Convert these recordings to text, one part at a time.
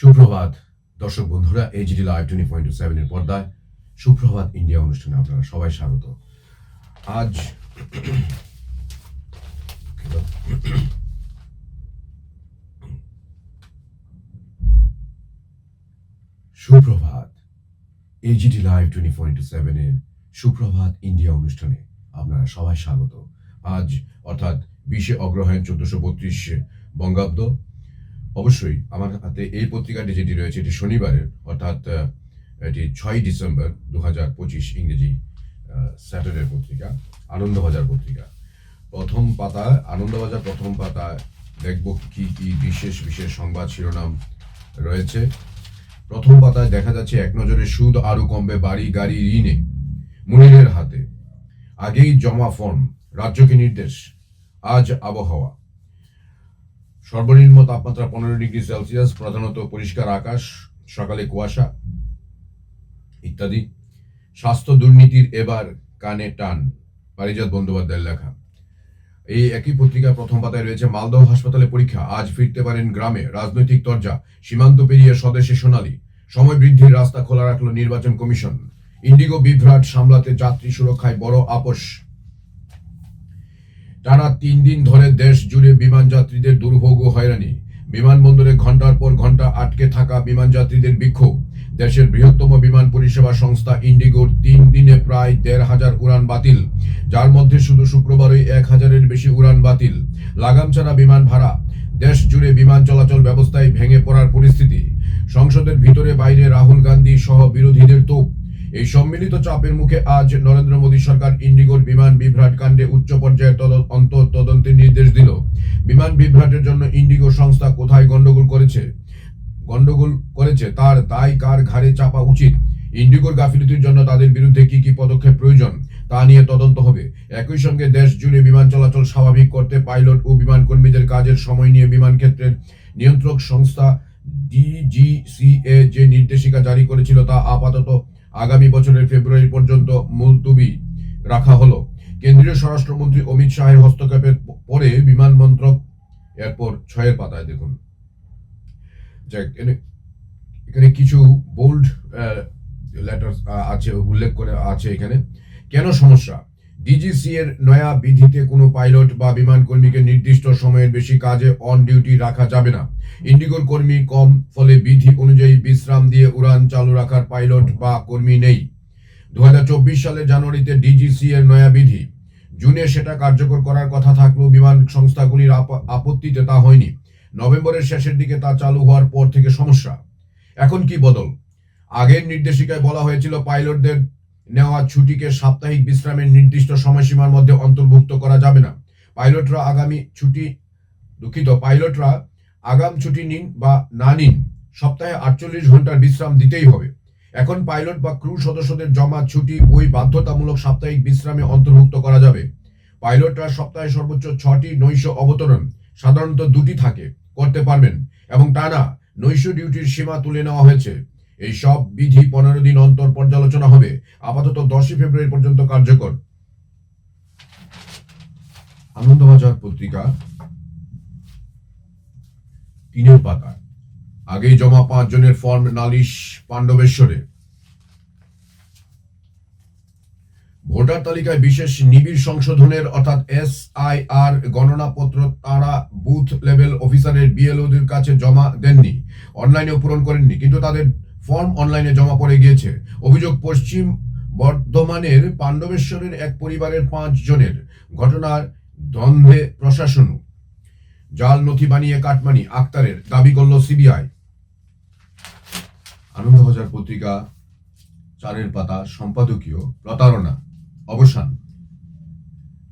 সুপ্রভাত দর্শক বন্ধুরা, এইচডি লাইভ 20.7 এর পর্দায় সুপ্রভাত ইন্ডিয়া অনুষ্ঠানে আপনারা সবাই স্বাগত। আজ সুপ্রভাত এইচডি লাইভ 20.7 এর সুপ্রভাত ইন্ডিয়া অনুষ্ঠানে আপনারা সবাই স্বাগত। আজ অর্থাৎ 20 অগ্রহায়ণ 1432 বঙ্গাব্দ। অবশ্যই আমার হাতে এই পত্রিকাটি যেটি রয়েছে এটি শনিবারের, অর্থাৎ এটি 6 ডিসেম্বর 2025 ইংরেজি স্যাটারডে পত্রিকা, আনন্দবাজার পত্রিকা। প্রথম পাতায় আনন্দবাজার প্রথম পাতায় দেখব কি কি বিশেষ বিশেষ সংবাদ শিরোনাম রয়েছে। প্রথম পাতায় দেখা যাচ্ছে এক নজরে সুদ আরো কমবে বাড়ি গাড়ি ঋণে, মুনিরের হাতে আগেই জমা ফর্ম, রাজ্যকে নির্দেশ। আজ আবহাওয়া, সর্বনিম্ন তাপমাত্রা 15 ডিগ্রি সেলসিয়াস, প্রধানত পরিষ্কার আকাশ, সকালে কুয়াশা ইত্যাদি। স্বাস্থ্য দুর্নীতির এবার কানে টান, পারিজাত বন্দ্যোপাধ্যায়ের লেখা। এই একই পত্রিকার প্রথম পাতায় রয়েছে মালদহ হাসপাতালে পরীক্ষা, আজ ফিরতে পারেন গ্রামে, রাজনৈতিক তরজা, সীমান্ত পেরিয়ে স্বদেশে সোনালী, সময় বৃদ্ধির রাস্তা খোলা রাখল নির্বাচন কমিশন, ইন্ডিগো বিভ্রাট সামলাতে যাত্রী সুরক্ষায় বড় আপোষ। টানা 3 দিন ধরে দেশ জুড়ে বিমান যাত্রীদের দুর্ভোগ ও হয়রানি, বিমানবন্দরে ঘন্টার পর ঘন্টা আটকে থাকা বিমান যাত্রীদের বিক্ষোভ। দেশের বৃহত্তম বিমান পরিষেবা সংস্থা ইন্ডিগোর 3 দিনে প্রায় 1,500 উড়ান বাতিল, যার মধ্যে শুধু শুক্রবারই 1,000-এর বেশি উড়ান বাতিল। লাগাম ছাড়া বিমান ভাড়া, দেশ জুড়ে বিমান চলাচল ব্যবস্থায় ভেঙে পড়ার পরিস্থিতি। সংসদের ভিতরে বাইরে রাহুল গান্ধী সহ বিরোধীদের তোপ। এই সম্মিলিত চাপের মুখে আজ নরেন্দ্র মোদী সরকার ইন্ডিগোর বিমান বিভ্রাট কাণ্ডে উচ্চ পর্যায়ের তদন্তের নির্দেশ দিল। বিমান বিভ্রাটের জন্য ইন্ডিগো সংস্থা কোথায় গন্ডগোল করেছে তার দায় কার ঘাড়ে চাপা উচিত, ইন্ডিগোর গাফিলতির জন্য তাদের বিরুদ্ধে কি কি পদক্ষেপ প্রয়োজন তা নিয়ে তদন্ত হবে। একই সঙ্গে দেশ জুড়ে বিমান চলাচল স্বাভাবিক করতে পাইলট ও বিমান কর্মীদের কাজের সময় নিয়ে বিমান ক্ষেত্রের নিয়ন্ত্রক সংস্থা ডিজিসিএ যে নির্দেশিকা জারি করেছিল তা আপাতত আগামী বছরের ফেব্রুয়ারি পর্যন্ত মুলতবি রাখা হলো। কেন্দ্রীয় স্বরাষ্ট্রমন্ত্রী অমিত শাহের হস্তক্ষেপের পরে বিমান মন্ত্রক, এরপর 6 পাতায় দেখুন এখানে কিছু বোল্ড লেটার আছে, উল্লেখ করে আছে এখানে। কেন সমস্যা? ডিজিসি এর নয়া বিধিতে কোনো পাইলট বা বিমান কর্মীকে নির্দিষ্ট সময়ের বেশি কাজে অন ডিউটি রাখা যাবে না। ইন্ডিগোর কর্মী কম, ফলে বিধি অনুযায়ী বিশ্রাম দিয়ে উড়ান চালু রাখার পাইলট বা কর্মী নেই। 2024 সালের জানুয়ারিতে ডিজিসি এর নয়া বিধি, জুনে সেটা কার্যকর করার কথা থাকলেও বিমান সংস্থাগুলির আপত্তিতে তা হয়নি। নভেম্বরের শেষের দিকে তা চালু হওয়ার পর থেকে সমস্যা। এখন কি বদল? আগের নির্দেশিকায় বলা হয়েছিল পাইলটদের নেওয়া ছুটিকে সাপ্তাহিক বিশ্রামের নির্দিষ্ট সময়সীমার মধ্যে অন্তর্ভুক্ত করা যাবে না। পাইলটরা আগাম ছুটি নিন বা না নিন, সপ্তাহে 48 ঘন্টার বিশ্রাম দিতেই হবে। এখন পাইলট বা ক্রু সদস্যদের জমা ছুটি ওই বাধ্যতামূলক সাপ্তাহিক বিশ্রামে অন্তর্ভুক্ত করা যাবে। পাইলটরা সপ্তাহে সর্বোচ্চ 6টি নৈশ অবতরণ, সাধারণত 2টি করতে পারবেন এবং টানা নৈশ ডিউটির সীমা তুলে নেওয়া হয়েছে। এই সব বিধি 15 দিন অন্তর পর্যালোচনা হবে, আপাতত 10 ফেব্রুয়ারি পর্যন্ত কার্যকর। আনন্দবাজার পত্রিকা 3 পাতা, আগেই জমা 5 জনের ফর্ম নালিশ পাণ্ডবেশ্বরে। ভোটার তালিকায় বিশেষ নিবিড় সংশোধনের অর্থাৎ SIR গণনাপত্র তারা বুথ লেভেল অফিসারের BLOদের কাছে জমা দেননি, অনলাইনেও পূরণ করেননি, কিন্তু তাদের ফর্ম অনলাইনে জমা পড়ে গিয়েছে। অভিযোগ পশ্চিম বর্ধমানের পাণ্ডবেশ্বরের এক পরিবারের 5 জনের। ঘটনার দ্বন্দ্বে প্রশাসন, জাল নথি বানিয়ে কাটমানি আক্তারের, দাবি করল CBI। আনন্দবাজার পত্রিকা 4 পাতা, সম্পাদকীয় প্রতারণা অবসান।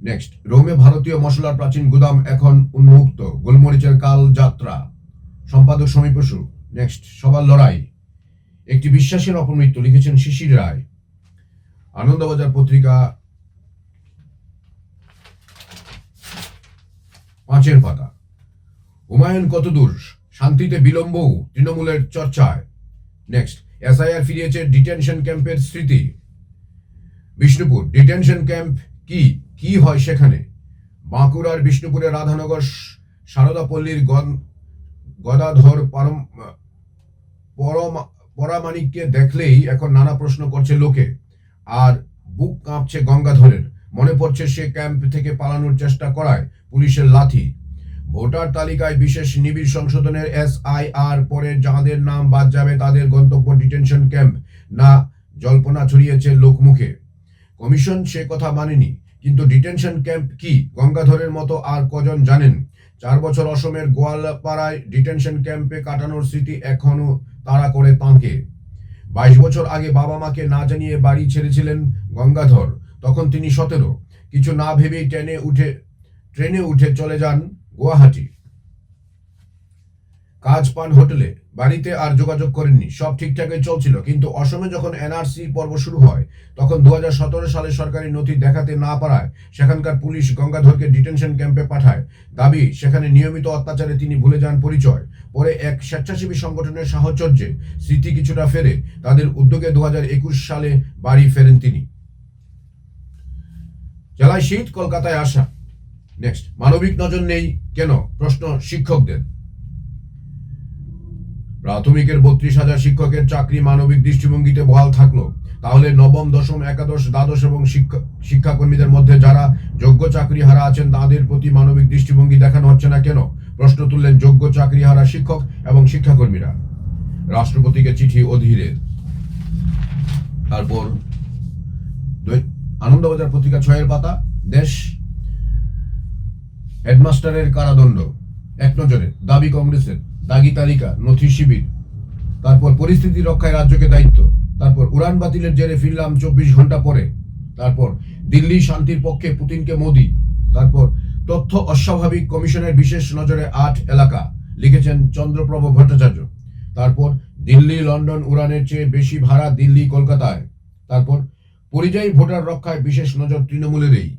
নেক্সট, রোমে ভারতীয় মশলার প্রাচীন গুদাম এখন উন্মুক্ত, গোলমরিচের কাল যাত্রা, সম্পাদক সমীর বসু। নেক্সট, সবার লড়াই, একটি বিশ্বাসের অপমৃত্যু, লিখেছেন শিশির রায়। আনন্দবাজার পত্রিকা 5 পাতা, হুমায়ুন কতদূর, শান্তিতে বিলম্বও তৃণমূলের চর্চায়। নেক্সট, SIR ফিরিয়েছে ডিটেনশন ক্যাম্পের স্মৃতি। বিষ্ণুপুর ডিটেনশন ক্যাম্প কি হয় সেখানে? বাঁকুড়ার বিষ্ণুপুরের রাধানগর সারদাপল্লীর গদাধর পরামানিককে দেখলেই এখন নানা প্রশ্ন করছে লোকে, আর বুক কাঁপছে গঙ্গাধরের। মনে পড়ছে সে ক্যাম্প থেকে পালানোর চেষ্টা করায় পুলিশের লাথি। ভোটার তালিকায় বিশেষ নিবিড় সংশোধনের SIR পরে যাদের নাম বাদ যাবে তাদের গন্তব্য ডিটেনশন ক্যাম্প না, জল্পনা ছড়িয়েছে লোকমুখে। কমিশন সে কথা মানেনি, কিন্তু ডিটেনশন ক্যাম্প কি গঙ্গাধরের মতো আর কজন জানেন? 4 বছর অসমের গোয়ালপাড়ায় ডিটেনশন ক্যাম্পে কাটানোর স্মৃতি এখনো তাড়া করে তাঁকে। 22 বছর আগে বাবা মাকে না জানিয়ে বাড়ি ছেড়েছিলেন গঙ্গাধর। তখন তিনি 17। কিছু না ভেবেই ট্রেনে উঠে চলে যান গুয়াহাটি। কাজ পান হোটেলে, বাড়িতে আর যোগাযোগ করেননি। সব ঠিকঠাকই চলছিল, কিন্তু অসমে যখন NRC পর্ব শুরু হয় তখন 2017 সালে সরকারি নথি দেখাতে না পারায় সেখানকার পুলিশ গঙ্গাধরকে ডিটেনশন ক্যাম্পে পাঠায়। দাবি, সেখানে নিয়মিত অত্যাচারে তিনি ভুলে যান পরিচয়। পরে এক স্বেচ্ছাসেবী সংগঠনের সাহচর্যে স্মৃতি কিছুটা ফেরে। তাদের উদ্যোগে 2021 সালে বাড়ি ফেরেন তিনি। জেলায় শীত, কলকাতায় আসা। নেক্সট, মানবিক নজর নেই কেন প্রশ্ন শিক্ষকদের। প্রাথমিকের 32,000 শিক্ষকের চাকরি মানবিক দৃষ্টিভঙ্গিতে বহাল থাকলো, তাহলে নবম, দশম, একাদশ, দ্বাদশ এবং শিক্ষাকর্মীদের মধ্যে যারা যোগ্য চাকরিহারা আছেন তাদের প্রতি মানবিক দৃষ্টিভঙ্গি দেখানো হচ্ছে না কেন? প্রশ্ন তুললেন যোগ্য চাকরিহারা শিক্ষক এবং শিক্ষাকর্মীরা। রাষ্ট্রপতিকে চিঠি অধীরের। তারপর আনন্দবাজার পত্রিকা 6 পাতা, দেশ হেডমাস্টারের কারাদণ্ড এক নজরে, দাবি কংগ্রেসের, দাগি তালিকা, নথি শিবির। তারপর পরিস্থিতি রক্ষায় রাজ্যকে দায়িত্ব। তারপর উড়ান বাতিলের জেরে ফিরলাম 24 ঘন্টা পরে। তারপর দিল্লি শান্তির পক্ষে, পুতিনকে মোদি। তারপর তথ্য অস্বাভাবিক, কমিশনের বিশেষ নজরে 8 এলাকা, লিখেছেন চন্দ্রপ্রভ ভট্টাচার্য। তারপর দিল্লি লন্ডন উড়ানের চেয়ে বেশি ভাড়া দিল্লি কলকাতায়। তারপর পরিযায়ী ভোটার রক্ষায় বিশেষ নজর তৃণমূলেরই।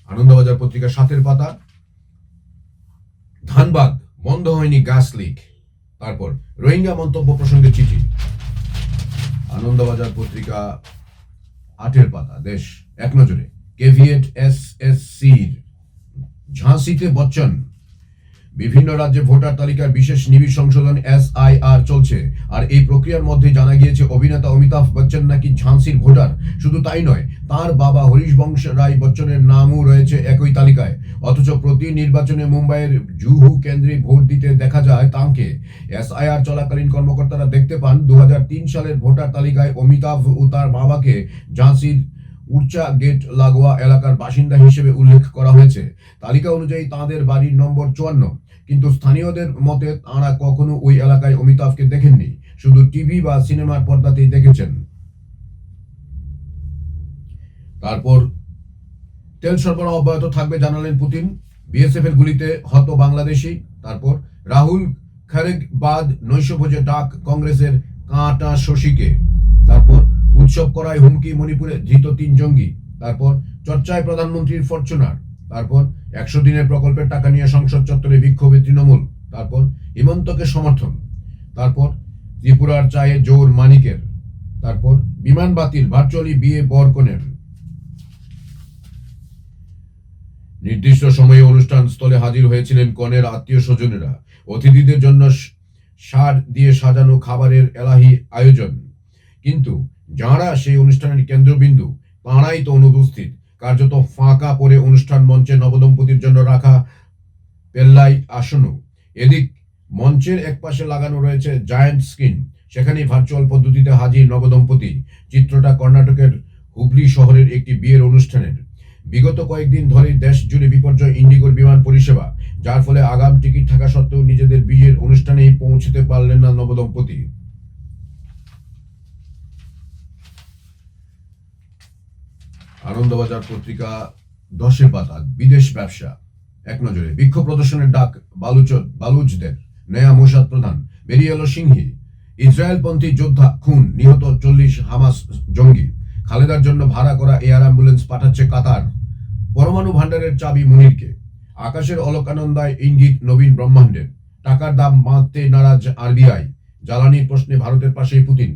আনন্দবাজার পত্রিকা 7 পাতা, ধানবাদ বন্ধ হয়নি গ্যাস লিক। তারপর রোহিঙ্গা মন্তব্য প্রসঙ্গে চিঠি। আনন্দবাজার পত্রিকা 8 পাতা, দেশ এক নজরে, কেভিয়েট SSCর ঝাঁসিতে বচ্চন। বিভিন্ন রাজ্যে ভোটার তালিকার বিশেষ নিবিড় সংশোধন SIR চলছে, আর এই প্রক্রিয়ার মধ্যে জানা গিয়েছে অভিনেতা অমিতাভ বচ্চন নাকি ঝাঁসির ভোটার। শুধু তাই নয়, তার বাবা হরিশ বংশ রায় বচ্চনের নামও রয়েছে একই তালিকায়। অথচ প্রতি নির্বাচনে মুম্বাইয়ের জুহু কেন্দ্রে ভোট দিতে দেখা যায় তাঁকে। SIR চলাকালীন কর্মকর্তারা দেখতে পান 2003 সালের ভোটার তালিকায় অমিতাভ ও তার বাবাকে ঝাঁসির উর্চা গেট লাগোয়া এলাকার বাসিন্দা হিসেবে উল্লেখ করা হয়েছে। তালিকা অনুযায়ী তাঁদের বাড়ির নম্বর 54, কিন্তু স্থানীয়দের মতে তাঁরা কখনো ওই এলাকায় অমিতাভকে দেখেননি, শুধু টিভি বা সিনেমার পর্দাতেই দেখেছেন। তারপর তেল সরবরাহ অব্যাহত থাকবে জানালেন পুতিন। BSF এর গুলিতে হত বাংলাদেশি। তারপর রাহুল খারেগবাদ নৈশভোজে ডাক কংগ্রেসের কাঁটা শশীকে। তারপর উৎসব করায় হুমকি, মণিপুরে ধৃত 3 জঙ্গি। তারপর চর্চায় প্রধানমন্ত্রীর ফরচুনার। তারপর 100 দিনের প্রকল্পের টাকা নিয়ে সংসদ চত্বরে বিক্ষোভে তৃণমূল। তারপর হিমন্তকে সমর্থন। তারপর ত্রিপুরার চায়ে জোর মানিকের। তারপর বিমান বাতিল, ভার্চুয়ালি বিয়ে বরকনের। নির্দিষ্ট সময়ে অনুষ্ঠান স্থলে হাজির হয়েছিলেন কনের আত্মীয় স্বজনেরা। অতিথিদের জন্য সার দিয়ে সাজানো খাবারের এলাহি আয়োজন, কিন্তু যাঁরা সেই অনুষ্ঠানের কেন্দ্রবিন্দু তাঁরাই তো অনুপস্থিত। কার্যত ফাঁকা পড়ে অনুষ্ঠান মঞ্চে নবদম্পতির জন্য রাখা পেল্লাই আসনও। এদিক মঞ্চের একপাশে লাগানো রয়েছে জায়ান্ট স্ক্রিন, সেখানেই ভার্চুয়াল পদ্ধতিতে হাজির নবদম্পতি। চিত্রটা কর্ণাটকের হুবলি শহরের একটি বিয়ের অনুষ্ঠানের। বিগত কয়েকদিন ধরে দেশ জুড়ে বিপর্যয় ইন্ডিগোর বিমান পরিষেবা, যার ফলে আগাম টিকিট থাকা সত্ত্বেও নিজেদের বিয়ের অনুষ্ঠানেই পৌঁছতে পারলেন না নবদম্পতি। আনন্দবাজার পত্রিকা 10 পাতা, বিদেশ ব্যবসা এক নজরে, বিক্ষোভ প্রদর্শনের ডাক বালুচদের, নয়া মোসাদ প্রধান, বেরিয়ে এলো সিংহি। ইসরায়েলপন্থী যোদ্ধা খুন, নিহত 40 হামাস জঙ্গি। খালেদার জন্য ভাড়া করা এয়ার অ্যাম্বুলেন্স পাঠাচ্ছে কাতার। পরমাণু ভান্ডারের চাবি মুনিরকে। আকাশের অলকানন্দায় ইঙ্গিত নবীন ব্রহ্মাণ্ডের। টাকার দাম বাঁধতে নারাজ RBI। জ্বালানির প্রশ্নে ভারতের পাশেই পুতিন।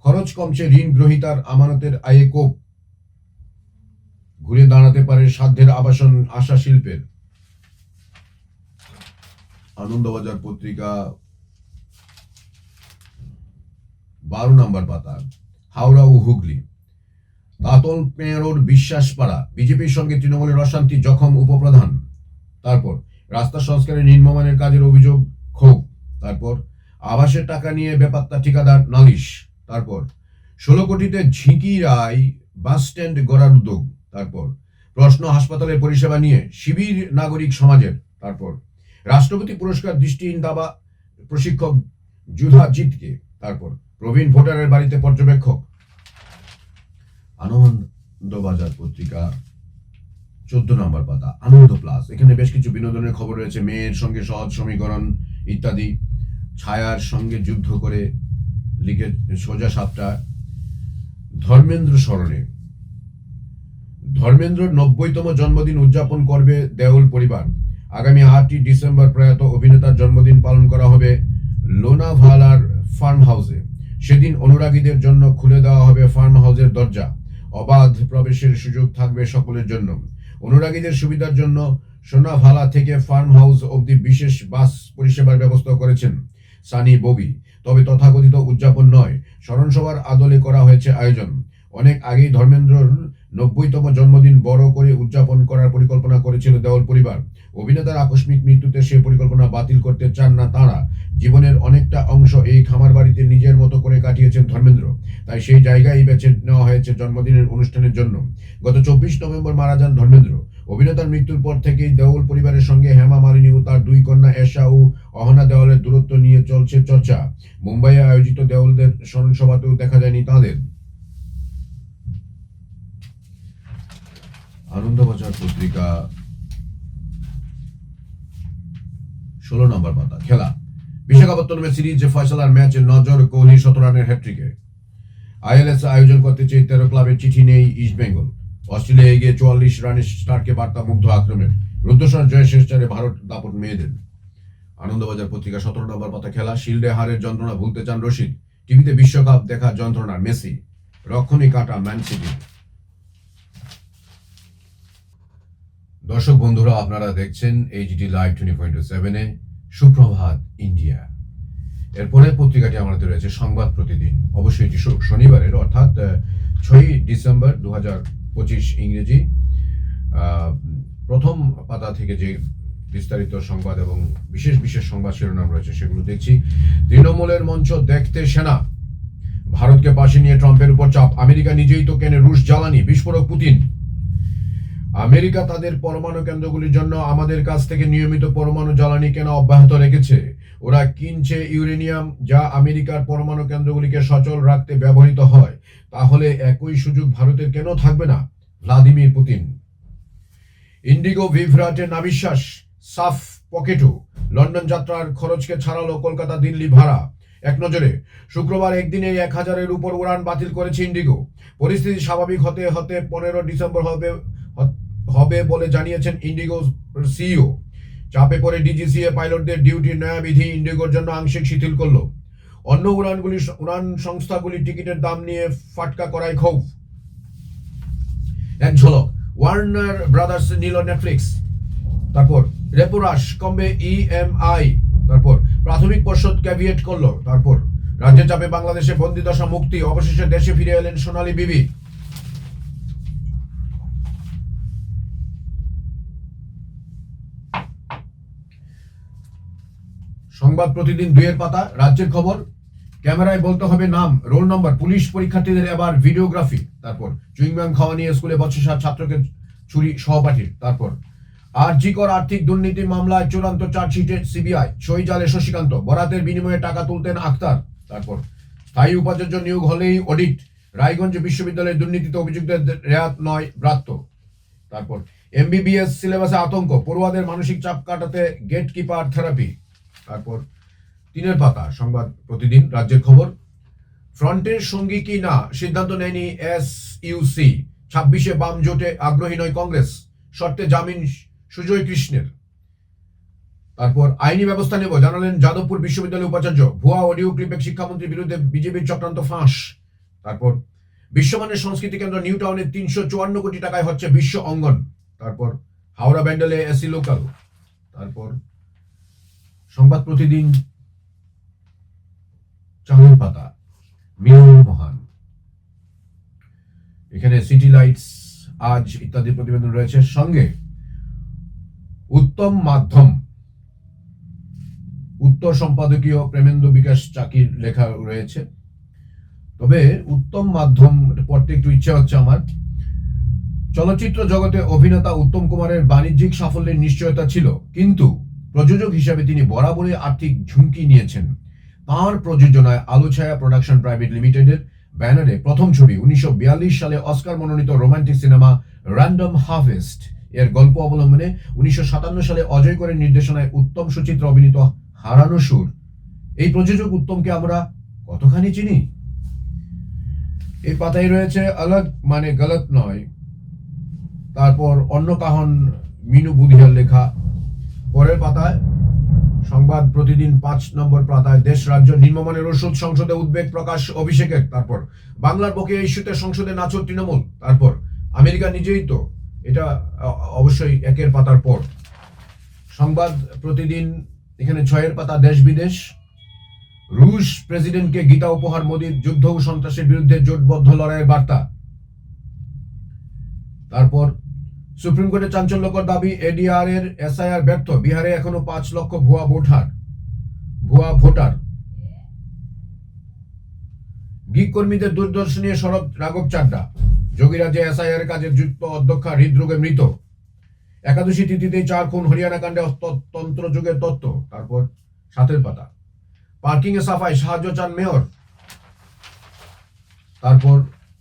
খরচ কমছে ঋণ গ্রহীতার, আমানতের আয়ে কোপ। ঘুরে দাঁড়াতে পারে সাধ্যের আবাসন আশা শিল্পের। আনন্দবাজার পত্রিকা নম্বর পাতা হাওড়া ও হুগলি, তাতল পেঁড়োর বিশ্বাসপাড়া, বিজেপির সঙ্গে তৃণমূলের অশান্তি, জখম উপপ্রধান। তারপর রাস্তা সংস্কারের নিম্নমানের কাজের অভিযোগ, ক্ষোভ। তারপর আবাসের টাকা নিয়ে বেপাত্তা ঠিকাদার, নালিশ। তারপর 16 কোটিতে ঝিঁকি রায় বাস স্ট্যান্ড গড়ার উদ্যোগ। তারপর প্রশ্ন হাসপাতালের পরিষেবা নিয়ে শিবির নাগরিক সমাজের। তারপর রাষ্ট্রপতি পুরস্কার দৃষ্টিহীন দাবা প্রশিক্ষক যুধাজিৎকে। তারপর প্রবীণ ভোটারের বাড়িতে পর্যবেক্ষক। আনন্দবাজার পত্রিকা 14 নম্বর পাতা আনন্দ প্লাস, এখানে বেশ কিছু বিনোদনের খবর রয়েছে। মেয়ের সঙ্গে সহজ সমীকরণ ইত্যাদি। ছায়ার সঙ্গে যুদ্ধ করে লিখে সোজা সাপটা। ধর্মেন্দ্র স্মরণে, ধর্মেন্দ্রর 90তম জন্মদিন উদযাপন করবে দেওল পরিবার। আগামী 8ই ডিসেম্বর প্রয়াত অভিনেতার জন্মদিন পালন করা হবে লোনাভালার ফার্ম হাউসে। সেদিন অনুরাগীদের জন্য খুলে দেওয়া হবে ফার্ম হাউসের দরজা। অবাধ প্রবেশের সুযোগ থাকবে সকলের জন্য। অনুরাগীদের সুবিধার জন্য সোনাভালা থেকে ফার্ম হাউস অবধি বিশেষ বাস পরিষেবার ব্যবস্থা করেছেন সানি ববি। তবে তথাকথিত উদযাপন নয়, স্মরণসভার আদলে করা হয়েছে আয়োজন। অনেক আগেই ধর্মেন্দ্রর 90তম জন্মদিন বড় করে উদযাপন করার পরিকল্পনা করেছিল দেওল পরিবার। অভিনেতার আকস্মিক মৃত্যুতে সে পরিকল্পনা বাতিল করতে চান না তাঁরা। জীবনের অনেকটা অংশ এই খামার বাড়িতে নিজের মতো করে কাটিয়েছেন ধর্মেন্দ্র, তাই সেই জায়গায় বেছে নেওয়া হয়েছে জন্মদিনের অনুষ্ঠানের জন্য। গত 24 নভেম্বর মারা যান ধর্মেন্দ্র। অভিনেতার মৃত্যুর পর থেকেই দেওল পরিবারের সঙ্গে হেমা মালিনী ও তার 2 কন্যা এশা ও অহনা দেওলের দূরত্ব নিয়ে চলছে চর্চা। মুম্বাইয়ে আয়োজিত দেওলদের স্মরণসভাতেও দেখা যায়নি তাঁদের। আনন্দবাজার পত্রিকা 16 নম্বর পাতা খেলা। বিশাখাপত্তনমে সিরিজ ফয়সালার ম্যাচে নজর কোহলি 17 রানের হ্যাট্রিকে। আইএলএস আয়োজন করতে চেয়ে 13 ক্লাবের চিঠি নেই ইস্ট বেঙ্গল। অস্ট্রেলিয়া এগিয়ে 44 রানের স্টারকে বার্তা মুগ্ধ আক্রমণের। রুদ্রসর জয় শেষ চারে ভারত দাপট মেয়েদের। আনন্দবাজার পত্রিকা 17 নম্বর পাতা খেলা। শিল্ডে হারের যন্ত্রণা ভুলতে চান রশিদ। টিভিতে বিশ্বকাপ দেখা যন্ত্রণা মেসি। রক্ষণে কাটা ম্যান সিটি। দর্শক বন্ধুরা, আপনারা দেখছেন এইচডি লাইভ 24/7 সুপ্রভাত ইন্ডিয়া। এরপরের পত্রিকাটি আমাদের রয়েছে সংবাদ প্রতিদিন। অবশ্যই এটি শনিবারের, অর্থাৎ 6 ডিসেম্বর 2025 ইংরেজি। প্রথম পাতা থেকে যে বিস্তারিত সংবাদ এবং বিশেষ বিশেষ সংবাদ শিরোনাম রয়েছে সেগুলো দেখছি। তৃণমূলের মঞ্চ দেখতে সেনা। ভারতকে পাশে নিয়ে ট্রাম্পের উপর চাপ। আমেরিকা নিজেই তো কেনে রুশ জ্বালানি। বিস্ফোরক পুতিন। আমেরিকা তাদের পরমাণু কেন্দ্রগুলির জন্য আমাদের কাছ থেকে নিয়মিত পরমাণু জ্বালানি কেনা অব্যাহত রেখেছে। ওরা কিনছে ইউরেনিয়াম, যা আমেরিকার পরমাণু কেন্দ্রগুলিকে সচল রাখতে ব্যবহৃত হয়। তাহলে একই সুযোগ ভারতের কেন থাকবে না? Vladimir Putin. ইন্ডিগো ভিভরাটে নাবিশ্বাস। সাফ পকেটও। লন্ডন যাত্রার খরচকে ছাড়ালো কলকাতা দিল্লি ভাড়া। এক নজরে শুক্রবার একদিনে 1000-এর উপর উড়ান বাতিল করেছে ইন্ডিগো। পরিস্থিতি স্বাভাবিক হতে হতে 15 ডিসেম্বর হবে বলে জানিয়েছেন ইন্ডিগো সিইও। চাপে পড়ে ডিজিসিএ পাইলটদের ডিউটির নয়া বিধি ইন্ডিগোর জন্য আংশিক শিথিল করলো। অন্য উড়ান সংস্থাগুলির টিকিটের দাম নিয়ে ফাটকা করায় ক্ষোভ। এক ঝলক। ওয়ার্নার ব্রাদার্স নিল নেটফ্লিক্স। তারপর রেপো হ্রাস, কমবে ইএমআই। তারপর প্রাথমিক পর্ষদ ক্যাভিয়েট করলো। তারপর রাজ্যের চাপে বাংলাদেশে বন্দিদশা মুক্তি। অবশেষে দেশে ফিরে এলেন সোনালী বিবি। সংবাদ প্রতিদিন 2-এর পাতা রাজ্যের খবর। ক্যামেরায় বলতে হবে নাম, রোল নম্বর। পুলিশ পরীক্ষার্থীদের এবার ভিডিওগ্রাফি। তারপর চুইংগাম খাওয়া নিয়ে স্কুলে বচসা ছাত্রকে ছুরি সহপাঠীর। তারপর আরজিকর আর্থিক দুর্নীতি মামলায় চূড়ান্ত চার্জশিটে সিবিআই। সই জালে শশীকান্ত। বরাতের বিনিময়ে টাকা তুলতেন আক্তার। তারপর স্থায়ী উপাচার্য নিয়োগ হলেই অডিট। রায়গঞ্জ বিশ্ববিদ্যালয়ের দুর্নীতিতে অভিযুক্তদের রেয়াত নয় ব্রাত্য। তারপর এমবিবিএস সিলেবাসে আতঙ্ক। পড়ুয়াদের মানসিক চাপ কাটাতে গেটকিপার থেরাপি। তারপর 3-এর পাতা সংবাদ প্রতিদিন রাজ্যের খবর। ফ্রন্টের সঙ্গী কি না সিদ্ধান্ত নেয়নি এসইউসি। 26-এ বাম জোটে আগ্রহী নয় কংগ্রেস। শর্তে জামিন সুজয় কৃষ্ণের। তারপর আইনি ব্যবস্থা নেব জানালেন যাদবপুর বিশ্ববিদ্যালয়ের উপাচার্য। ভুয়া অডিও ক্লিপে শিক্ষামন্ত্রীর বিরুদ্ধে বিজেপির চক্রান্ত ফাঁস। তারপর বিশ্বমানের সংস্কৃতি কেন্দ্র নিউ টাউনে 354 কোটি টাকায় হচ্ছে বিশ্ব অঙ্গন। তারপর হাওড়া ব্যান্ডেলে এসি লোকাল। তারপর সংবাদ প্রতিদিন 4-এর পাতা রাইটস আজ ইত্যাদি প্রতিবেদন রয়েছে। সঙ্গে উত্তম মাধ্যম, উত্তর সম্পাদকীয় প্রেমেন্দ্র বিকাশ চাকির লেখা রয়েছে। তবে উত্তম মাধ্যম পড়তে একটু ইচ্ছা হচ্ছে আমার। চলচ্চিত্র জগতে অভিনেতা উত্তম কুমারের বাণিজ্যিক সাফল্যের নিশ্চয়তা ছিল, কিন্তু প্রযোজক হিসাবে তিনি বরাবরই আর্থিক ঝুঁকি নিয়েছেন। তাঁর প্রযোজনায় আলোছায়া প্রোডাকশন প্রাইভেট লিমিটেডের ব্যানারে প্রথম ছবি 1942 সালে অস্কার মনোনীত রোমান্টিক সিনেমা র্যান্ডম হারভেস্ট এর গল্প অবলম্বনে 1957 সালে অজয় করের নির্দেশনায় উত্তম সুচিত্রা অভিনীত হারানো সুর। এই প্রযোজক উত্তমকে আমরা কতখানি চিনি? এই পাতায় রয়েছে আলাগ মানে গলত নয়, তারপর অন্য কাহন মিনু বুধিয়ার লেখা। পরের পাতায় সংবাদ প্রতিদিন 5 নম্বর পাতায় দেশ রাজ্য নিম্নমানের ওষুধ সংসদে উদ্বেগ প্রকাশ অভিষেকের। তারপর বাংলার বকেয়া ইস্যুতে সংসদে নাচর তৃণমূল। তারপর আমেরিকা নিজেই তো, এটা অবশ্যই একের পাতার পর। সংবাদ প্রতিদিন এখানে 6 পাতা দেশ বিদেশ। রুশ প্রেসিডেন্টকে গীতা উপহার মোদীর, যুদ্ধ ও সন্ত্রাসের বিরুদ্ধে জোটবদ্ধ লড়াইয়ের বার্তা। তারপর সুপ্রিম কোর্টের চাঞ্চল্যকর দাবি, এডিআর এর এসআইআর ব্যর্থ, বিহারে এখনো 5 লক্ষ ভুয়া ভোটার। গিগ কর্মীদের দুর্দর্শ নিয়ে শরৎ রাঘব চাড্ডা। যোগীরাজ্যে এসআইআর কাজে যুক্ত অধ্যক্ষা হৃদরোগে মৃত। একাদশী তিথিতেই 4 খুন, হরিয়ানা কাণ্ডে তন্ত্র যুগের তত্ত্ব। তারপর 7 পাতা পার্কিং এ সাফাই, সাহায্য চান মেয়র। তারপর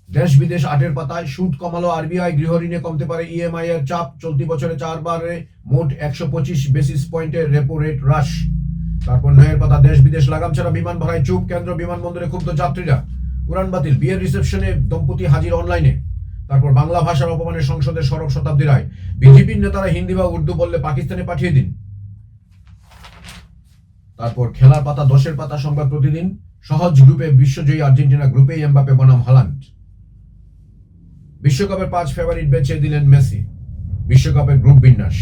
দেশ বিদেশ 8 পাতায় সুদ কমালো আরবিআই, গৃহ ঋণে কমতে পারে ইএমআই এর চাপ, চলতি বছরে 4 বারে মোট 125 বেসিস পয়েন্টের রেপো রেট হ্রাস। তারপর 9 পাতা দেশ বিদেশ, লাগাম ছাড়া বিমান ভাড়ায় চুপ, কেন্দ্র বিমানবন্দরে ক্ষুব্ধ যাত্রীরা, উড়ান বাতিল, বিয়ের রিসেপশনে দম্পতি হাজির অনলাইনে। তারপর বাংলা ভাষার অপমানে সংসদের সরব শতাব্দী রায়, বিজেপির নেতারা হিন্দি বা উর্দু বললে পাকিস্তানে পাঠিয়ে দিন। তারপর খেলার পাতা 10 পাতা সংবাদ প্রতিদিন, সহজ গ্রুপে বিশ্বজয়ী আর্জেন্টিনা, গ্রুপেই এমবাপে বনাম হালান্ড। বিশ্বকাপের 5 ফেভারিট বেছে দিলেন মেসি। বিশ্বকাপের গ্রুপ বিন্যাস,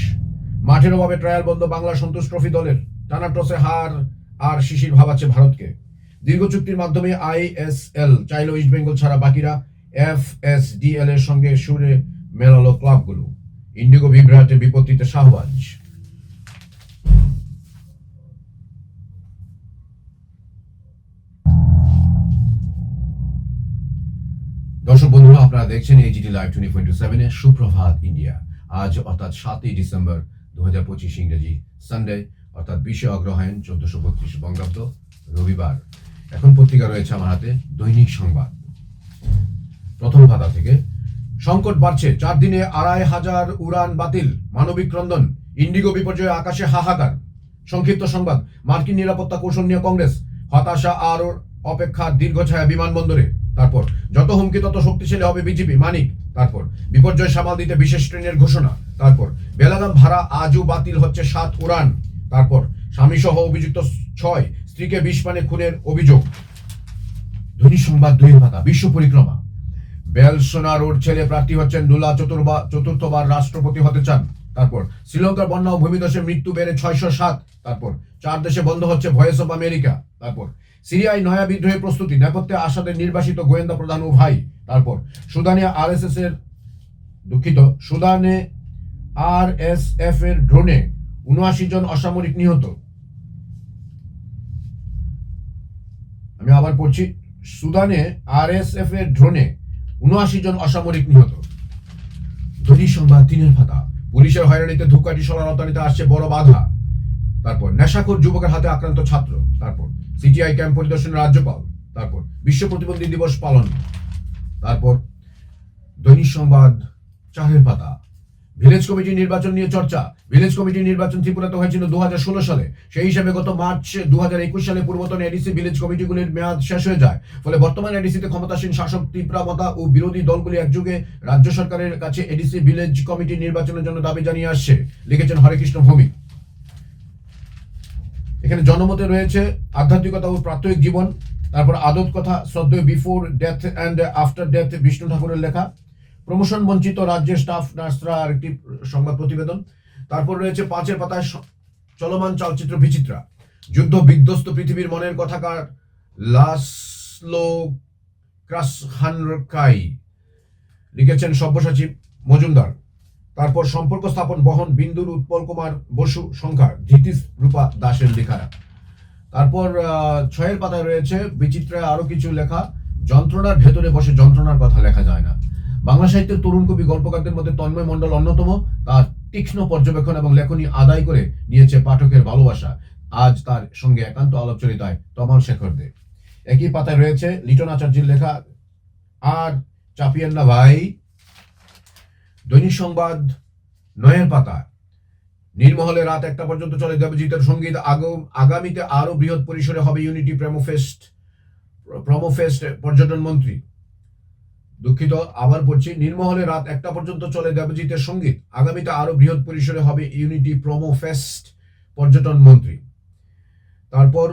মাঠের অভাবে ট্রায়াল বন্ধ বাংলা সন্তোষ ট্রফি দলের, টানা টসে হার আর শিশির ভাবাচ্ছে ভারতকে। দীর্ঘ চুক্তির মাধ্যমে আইএসএল চাইল ইস্ট বেঙ্গল ছাড়া বাকিরা, এফএসডিএল এর সঙ্গে সুরে মেলালো ক্লাবগুলো। ইন্ডিগো বিভ্রাটে বিপত্তিতে শাহবাজ। দর্শক বন্ধুরা, আপনারা দেখছেন এজিটি লাইভ 24/7 এ সুপ্রভাত ইন্ডিয়া। আজ অর্থাৎ 7 ডিসেম্বর 2025 ইংরেজি সানডে, অর্থাৎ 20 অগ্রহায়ণ 1432 বঙ্গাব্দ, রবিবার। এখন পত্রিকা রয়েছে আমার হাতে, দৈনিক সংবাদ। প্রথম পাতা থেকে, সংকট বাড়ছে, 4 দিনে 2500 উড়ান বাতিল, মানবিক ক্রন্দন, ইন্ডিগো বিপর্যয়ে আকাশে হাহাকার। সংক্ষিপ্ত সংবাদ, মার্কিন নিরাপত্তা কৌশল নিয়ে কংগ্রেস, হতাশা আর অপেক্ষা দীর্ঘ ছায়া বিমানবন্দরে। তারপর যত হুমকি তত শক্তিশালী হবে বিজেপি, মানিক। তারপর বিপর্যয় সামাল দিতে বিশেষ ট্রেনের ঘোষণা। তারপর বেলাগাম ভাড়া আজও বাতিল হচ্ছে 7 উড়ান। তারপর স্বামী সহ অভিযুক্ত 6, স্ত্রীকে বিষ পানে খুনের অভিযোগ। দৈনিক সংবাদ 2 পাতা, বিশ্ব পরিক্রমা, বেলসোনারোর ছেলে প্রার্থী হচ্ছেন লুলা, চতুর্থবার রাষ্ট্রপতি হতে চান। তারপর শ্রীলঙ্কার বন্যা ও ভূমিধসে মৃত্যু বেড়ে 607। তারপর 4 দেশে বন্ধ হচ্ছে ভয়েস অফ আমেরিকা। তারপর সিরিয়ায় নয়া বিদ্রোহের প্রস্তুতি, নেপথ্যে আসাদের নির্বাসিত গোয়েন্দা প্রধান ও ভাই। তারপর সুদানে আরএসএফ এর ড্রোনে 79 জন অসামরিক নিহত। আমি আবার পড়ছি, সুদানে আরএসএফ এর ড্রোনে 79 জন অসামরিক নিহত। দৈনিক সংবাদ 3 পাতা, পুলিশের হয়রানিতে ধূপকাঠি সরানোতে আসছে বড় বাধা। তারপর নেশাখোর যুবকের হাতে আক্রান্ত ছাত্র। তারপর সিটিআই ক্যাম্প পরিদর্শনের রাজ্যপাল। তারপর বিশ্ব প্রতিবন্ধী দিবস পালন। তারপর দৈনিক সংবাদ 4 পাতা, ভিলেজ কমিটি নির্বাচন নিয়ে চর্চা। ভিলেজ কমিটি নির্বাচন ত্রিপুরাতে হয়েছিল 2016 সালে। সেই হিসাবে গত মার্চ 2021 সালে পূর্বতন এডিসি ভিলেজ কমিটিগুলির মেয়াদ শেষ হয়ে যায়। ফলে বর্তমান এডিসিতে ক্ষমতাসীন শাসক ত্রিপুরামতা ও বিরোধী দলগুলি একযোগে রাজ্য সরকারের কাছে এডিসি ভিলেজ কমিটি নির্বাচনের জন্য দাবি জানিয়ে আসছে, লিখেছেন হরেকৃষ্ণ ভৌমিক। এখানে জনমতে রয়েছে আধ্যাত্মিকতা ও প্রাত্যহিক জীবন। তারপর আদত কথা, শ্রদ্ধেয় before death and after death, Bishnu ঠাকুরের লেখা। প্রমোশন বঞ্চিত রাজ্যের স্টাফ নার্সরা, আরেকটি সংবাদ প্রতিবেদন। তারপর রয়েছে 5 পাতায় চলমান চলচ্চিত্র বিচিত্রা, যুদ্ধ বিধ্বস্ত পৃথিবীর মনের কথাকার লাসলো ক্রাসহানকাই, লিখেছেন সব্যসাচী মজুমদার। তারপর সম্পর্ক স্থাপন বহন বিন্দুর উৎপল কুমার বসু সংখ্যা ধৃতিস রূপা দাসের লেখারা। তারপর 6 পাতায় রয়েছে বিচিত্রায় আরো কিছু লেখা। যন্ত্রণার ভেতরে বসে যন্ত্রণার কথা লেখা যায় না। বাংলা সাহিত্যের তরুণ কবি গল্পকারদের মধ্যে তন্ময় মণ্ডল অন্যতম। তার তীক্ষ্ণ পর্যবেক্ষণ এবং লেখনী আদায় করে নিয়েছে পাঠকের ভালোবাসা। আজ তার সঙ্গে একান্ত আলোচরিতায় তমাল শেখর দে। একই পাতায় রয়েছে লিটন আচার্যের লেখা আর চাপিয়েন না ভাই। দৈনিক সংবাদ 9 পাতা। নীলমহলে রাত 1টা পর্যন্ত চলে দেবজিতের সঙ্গীত। আগামীতে আরো বৃহৎ পরিসরে হবে ইউনিটি প্রমোফেস্ট। পর্যটন মন্ত্রী, দুঃখিত আবার পড়ছি, নীলমহলে রাত 1টা পর্যন্ত চলে দেবজিতের সঙ্গীত। আগামীতে আরো বৃহৎ পরিসরে হবে ইউনিটি প্রমোফেস্ট। পর্যটন মন্ত্রী। তারপর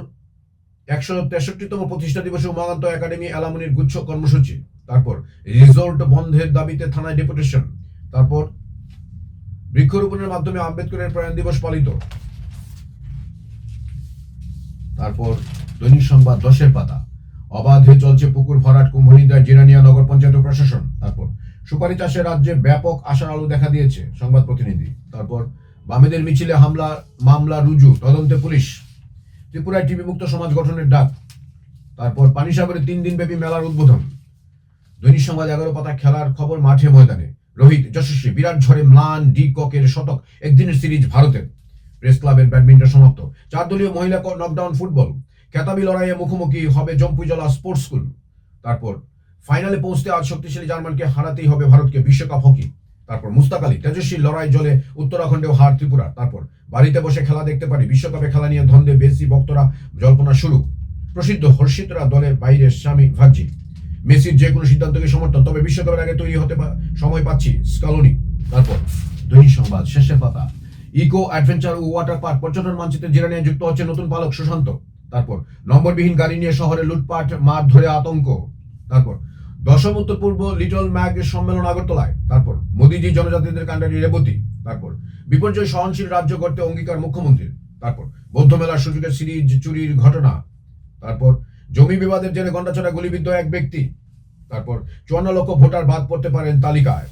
163তম প্রতিষ্ঠা দিবসে উমাকান্ত একাডেমি এলামনির গুচ্ছ কর্মসূচি। তারপর রিসোর্ট বন্ধের দাবিতে থানায় ডেপুটেশন। তারপর বৃক্ষরোপণের মাধ্যমে আম্বেদকরের প্রয়াণ দিবস পালিত। তারপর দৈনিক সংবাদ 10 পাতা। অবাধে চলছে পুকুর ভরাট, কুম্ভনিদ্রায় জিরানিয়া নগর পঞ্চায়েত প্রশাসন। তারপর সুপারি চাষে রাজ্যে ব্যাপক আশার আলো দেখা দিয়েছে, সংবাদ প্রতিনিধি। তারপর বামেদের মিছিলে মামলা রুজু, তদন্তে পুলিশ। ত্রিপুরায় টিবি মুক্ত সমাজ গঠনের ডাক। তারপর পানিসাগরে 3 দিন ব্যাপী মেলার উদ্বোধন। দৈনিক সংবাদ 11 পাতা খেলার খবর মাঠে ময়দানে। রোহিত যশস্বী, বিরাট ঝড়ে ম্লান ডি ককের শতক। একদিনের সিরিজ ভারতের। প্রেস ক্লাবের ব্যাডমিন্টন সমাপ্ত। 4 দলীয় মহিলা নকডাউন ফুটবল। খেতাবি লড়াইয়ে মুখোমুখি হবে জম্পুজলা স্পোর্টস স্কুল। তারপর ফাইনালে পৌঁছতে আজ শক্তিশালী জার্মানকে হারাতেই হবে ভারতকে, বিশ্বকাপ হকি। তারপর মুস্তাক আলী, তেজস্বী লড়াই জলে উত্তরাখণ্ডেও হার ত্রিপুরা। তারপর বাড়িতে বসে খেলা দেখতে পারি, বিশ্বকাপে খেলা নিয়ে ধন্দে বেসি বক্তরা, জল্পনা শুরু। প্রসিদ্ধ হর্ষিতরা দলের বাইরে স্বামী ভাজ্জি। মেসির যে কোনো সিদ্ধান্তকে সমর্থন, তবে বিশ্বকাপের আগে তৈরি হতে সময় পাচ্ছি, স্কালোনি। তারপর দৈনিক সংবাদ শেষের পাতা। ইকো অ্যাডভেঞ্চার ও ওয়াটার পার্ক পর্যটন মানচিত্রে জিরানিয়ায় যুক্ত হচ্ছে নতুন পালক সুশান্ত। তারপর নম্বরবিহীন গাড়ি নিয়ে শহরে লুটপাট, মার ধরে আতঙ্ক। তারপর 10ম উত্তর পূর্ব লিটল ম্যাগ সম্মেলন আগরতলায়। তারপর মোদিজি জনজাতিদের কাণ্ডারি রেবতী। তারপর বিপর্যয় সহনশীল রাজ্য করতে অঙ্গীকার মুখ্যমন্ত্রীর। তারপর বৌদ্ধ মেলার সুযোগের সিরিজ চুরির ঘটনা। তারপর জমি বিবাদের জেরে গন্ডাছড়া গুলিবিদ্ধ এক ব্যক্তি। তারপর 54 লক্ষ ভোটার বাদ পড়তে পারেন তালিকায়।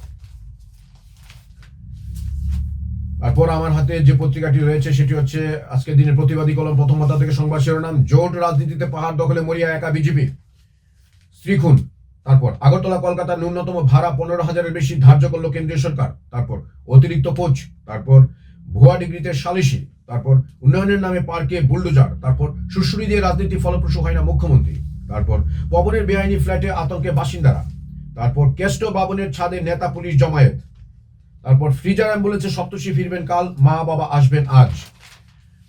তারপর আমার হাতে যে পত্রিকাটি রয়েছে সেটি হচ্ছে আজকের দিনের প্রতিবাদী কলম। প্রথম পাতা থেকে সংবাদ শিরোনাম, জোট রাজনীতিতে পাহাড় দখলে মরিয়া একা বিজেপি, স্ত্রী খুন। তারপর আগরতলা কলকাতার ন্যূনতম ভাড়া 15,000-এর বেশি ধার্য করল কেন্দ্রীয় সরকার। তারপর অতিরিক্ত কোচ। তারপর ভুয়া ডিগ্রিতে সালিশি। তারপর উন্নয়নের নামে পার্কে বুলডোজার। তারপর সুশ্রুতি দিয়ে রাজনীতি ফলপ্রসূ হয় না মুখ্যমন্ত্রী। তারপর পবনের বেআইনি ফ্ল্যাটে আতঙ্কে বাসিন্দারা। তারপর কেষ্ট বাবনের ছাদে নেতা পুলিশ জমায়েত। তারপর ফ্রিজার অ্যাম্বুলেন্সে সপ্তর্ষি ফিরবেন কাল, মা বাবা আসবেন আজ।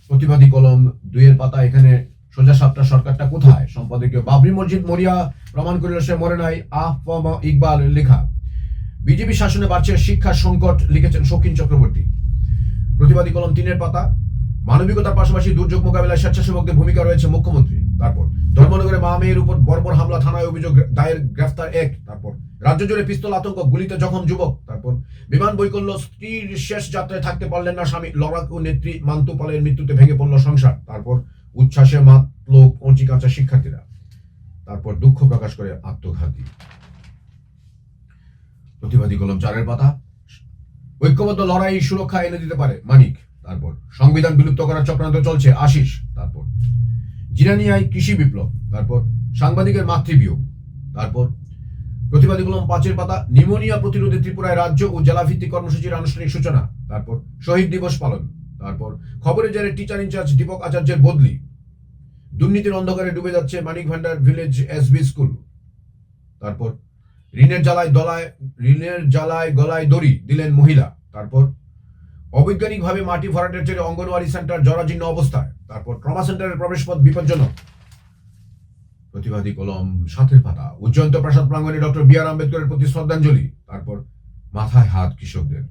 প্রতিবাদী কলম 2 পাতা। এখানে সোজা সাপটা সরকারটা কোথায়, সম্পাদকীয়। বাবরি মসজিদ মরিয়া, প্রমাণ করিল সে মরে নাই, ইকবাল লেখা। বিজেপি শাসনে বাড়ছে শিক্ষা সংকট, লিখেছেন শৌখিন চক্রবর্তী। প্রতিবাদী কলম 3 পাতা। মানবিকতার পাশাপাশি দুর্যোগ মোকাবিলায় স্বেচ্ছাসেবকদের ভূমিকা রয়েছে মুখ্যমন্ত্রী। তারপর ধর্মনগরে মা মেয়ের উপর বর্বর হামলা, থানায় অভিযোগ দায়ের, গ্রেফতার 1। তারপর রাজ্য জুড়ে পিস্তল আতঙ্ক, গুলিতে জখম যুবক। তারপর বিমান বৈকল্য, স্ত্রীর শেষ যাত্রায় থাকতে পারলেন না স্বামী, লড়াকু নেত্রী মান্তু পালের মৃত্যুতে ভেঙে পড়ল সংসার। তারপর উচ্ছ্বাসে মাতল কঞ্চি কাঁচা শিক্ষার্থীরা। তারপর দুঃখ প্রকাশ করে আত্মঘাতী। প্রতিবাদী কলম 4 পাতা। ঐক্যবদ্ধ লড়াই সুরক্ষা এনে দিতে পারে, মানিক। তারপর সংবিধান বিলুপ্ত করার চক্রান্ত চলছে, আশিস। তারপর জিরানিয়ায় কৃষি বিপ্লব। তারপর সাংবাদিকের মাতৃবিয়োগ। তারপর প্রতিবাদী কলম 5 পাতা। নিউমোনিয়া প্রতিরোধে ত্রিপুরায় রাজ্য ও জেলাভিত্তিক কর্মসূচির আনুষ্ঠানিক সূচনা। তারপর শহীদ দিবস পালন। তারপর খবরের জেরে টিচার ইনচার্জ দীপক আচার্যের বদলি। দুর্নীতির অন্ধকারে ডুবে যাচ্ছে মানিক ভান্ডার ভিলেজ এসবি স্কুল। তারপর ঋণের জ্বালায় গলায় দড়ি দিলেন মহিলা। তারপর অবৈজ্ঞানিকভাবে মাটি ভরাটের জেরে অঙ্গনওয়াড়ি সেন্টার জরাজীর্ণ অবস্থায়। তারপর ট্রমা সেন্টারের প্রবেশপথ বিপজ্জনক। প্রতিবাদী কলম 7 পাতা। উজ্জয়ন্ত প্রাসাদ প্রাঙ্গণে ডক্টর বি আর আম্বেদকরের প্রতি শ্রদ্ধাঞ্জলি। তারপর মাথায় হাত কৃষকদের।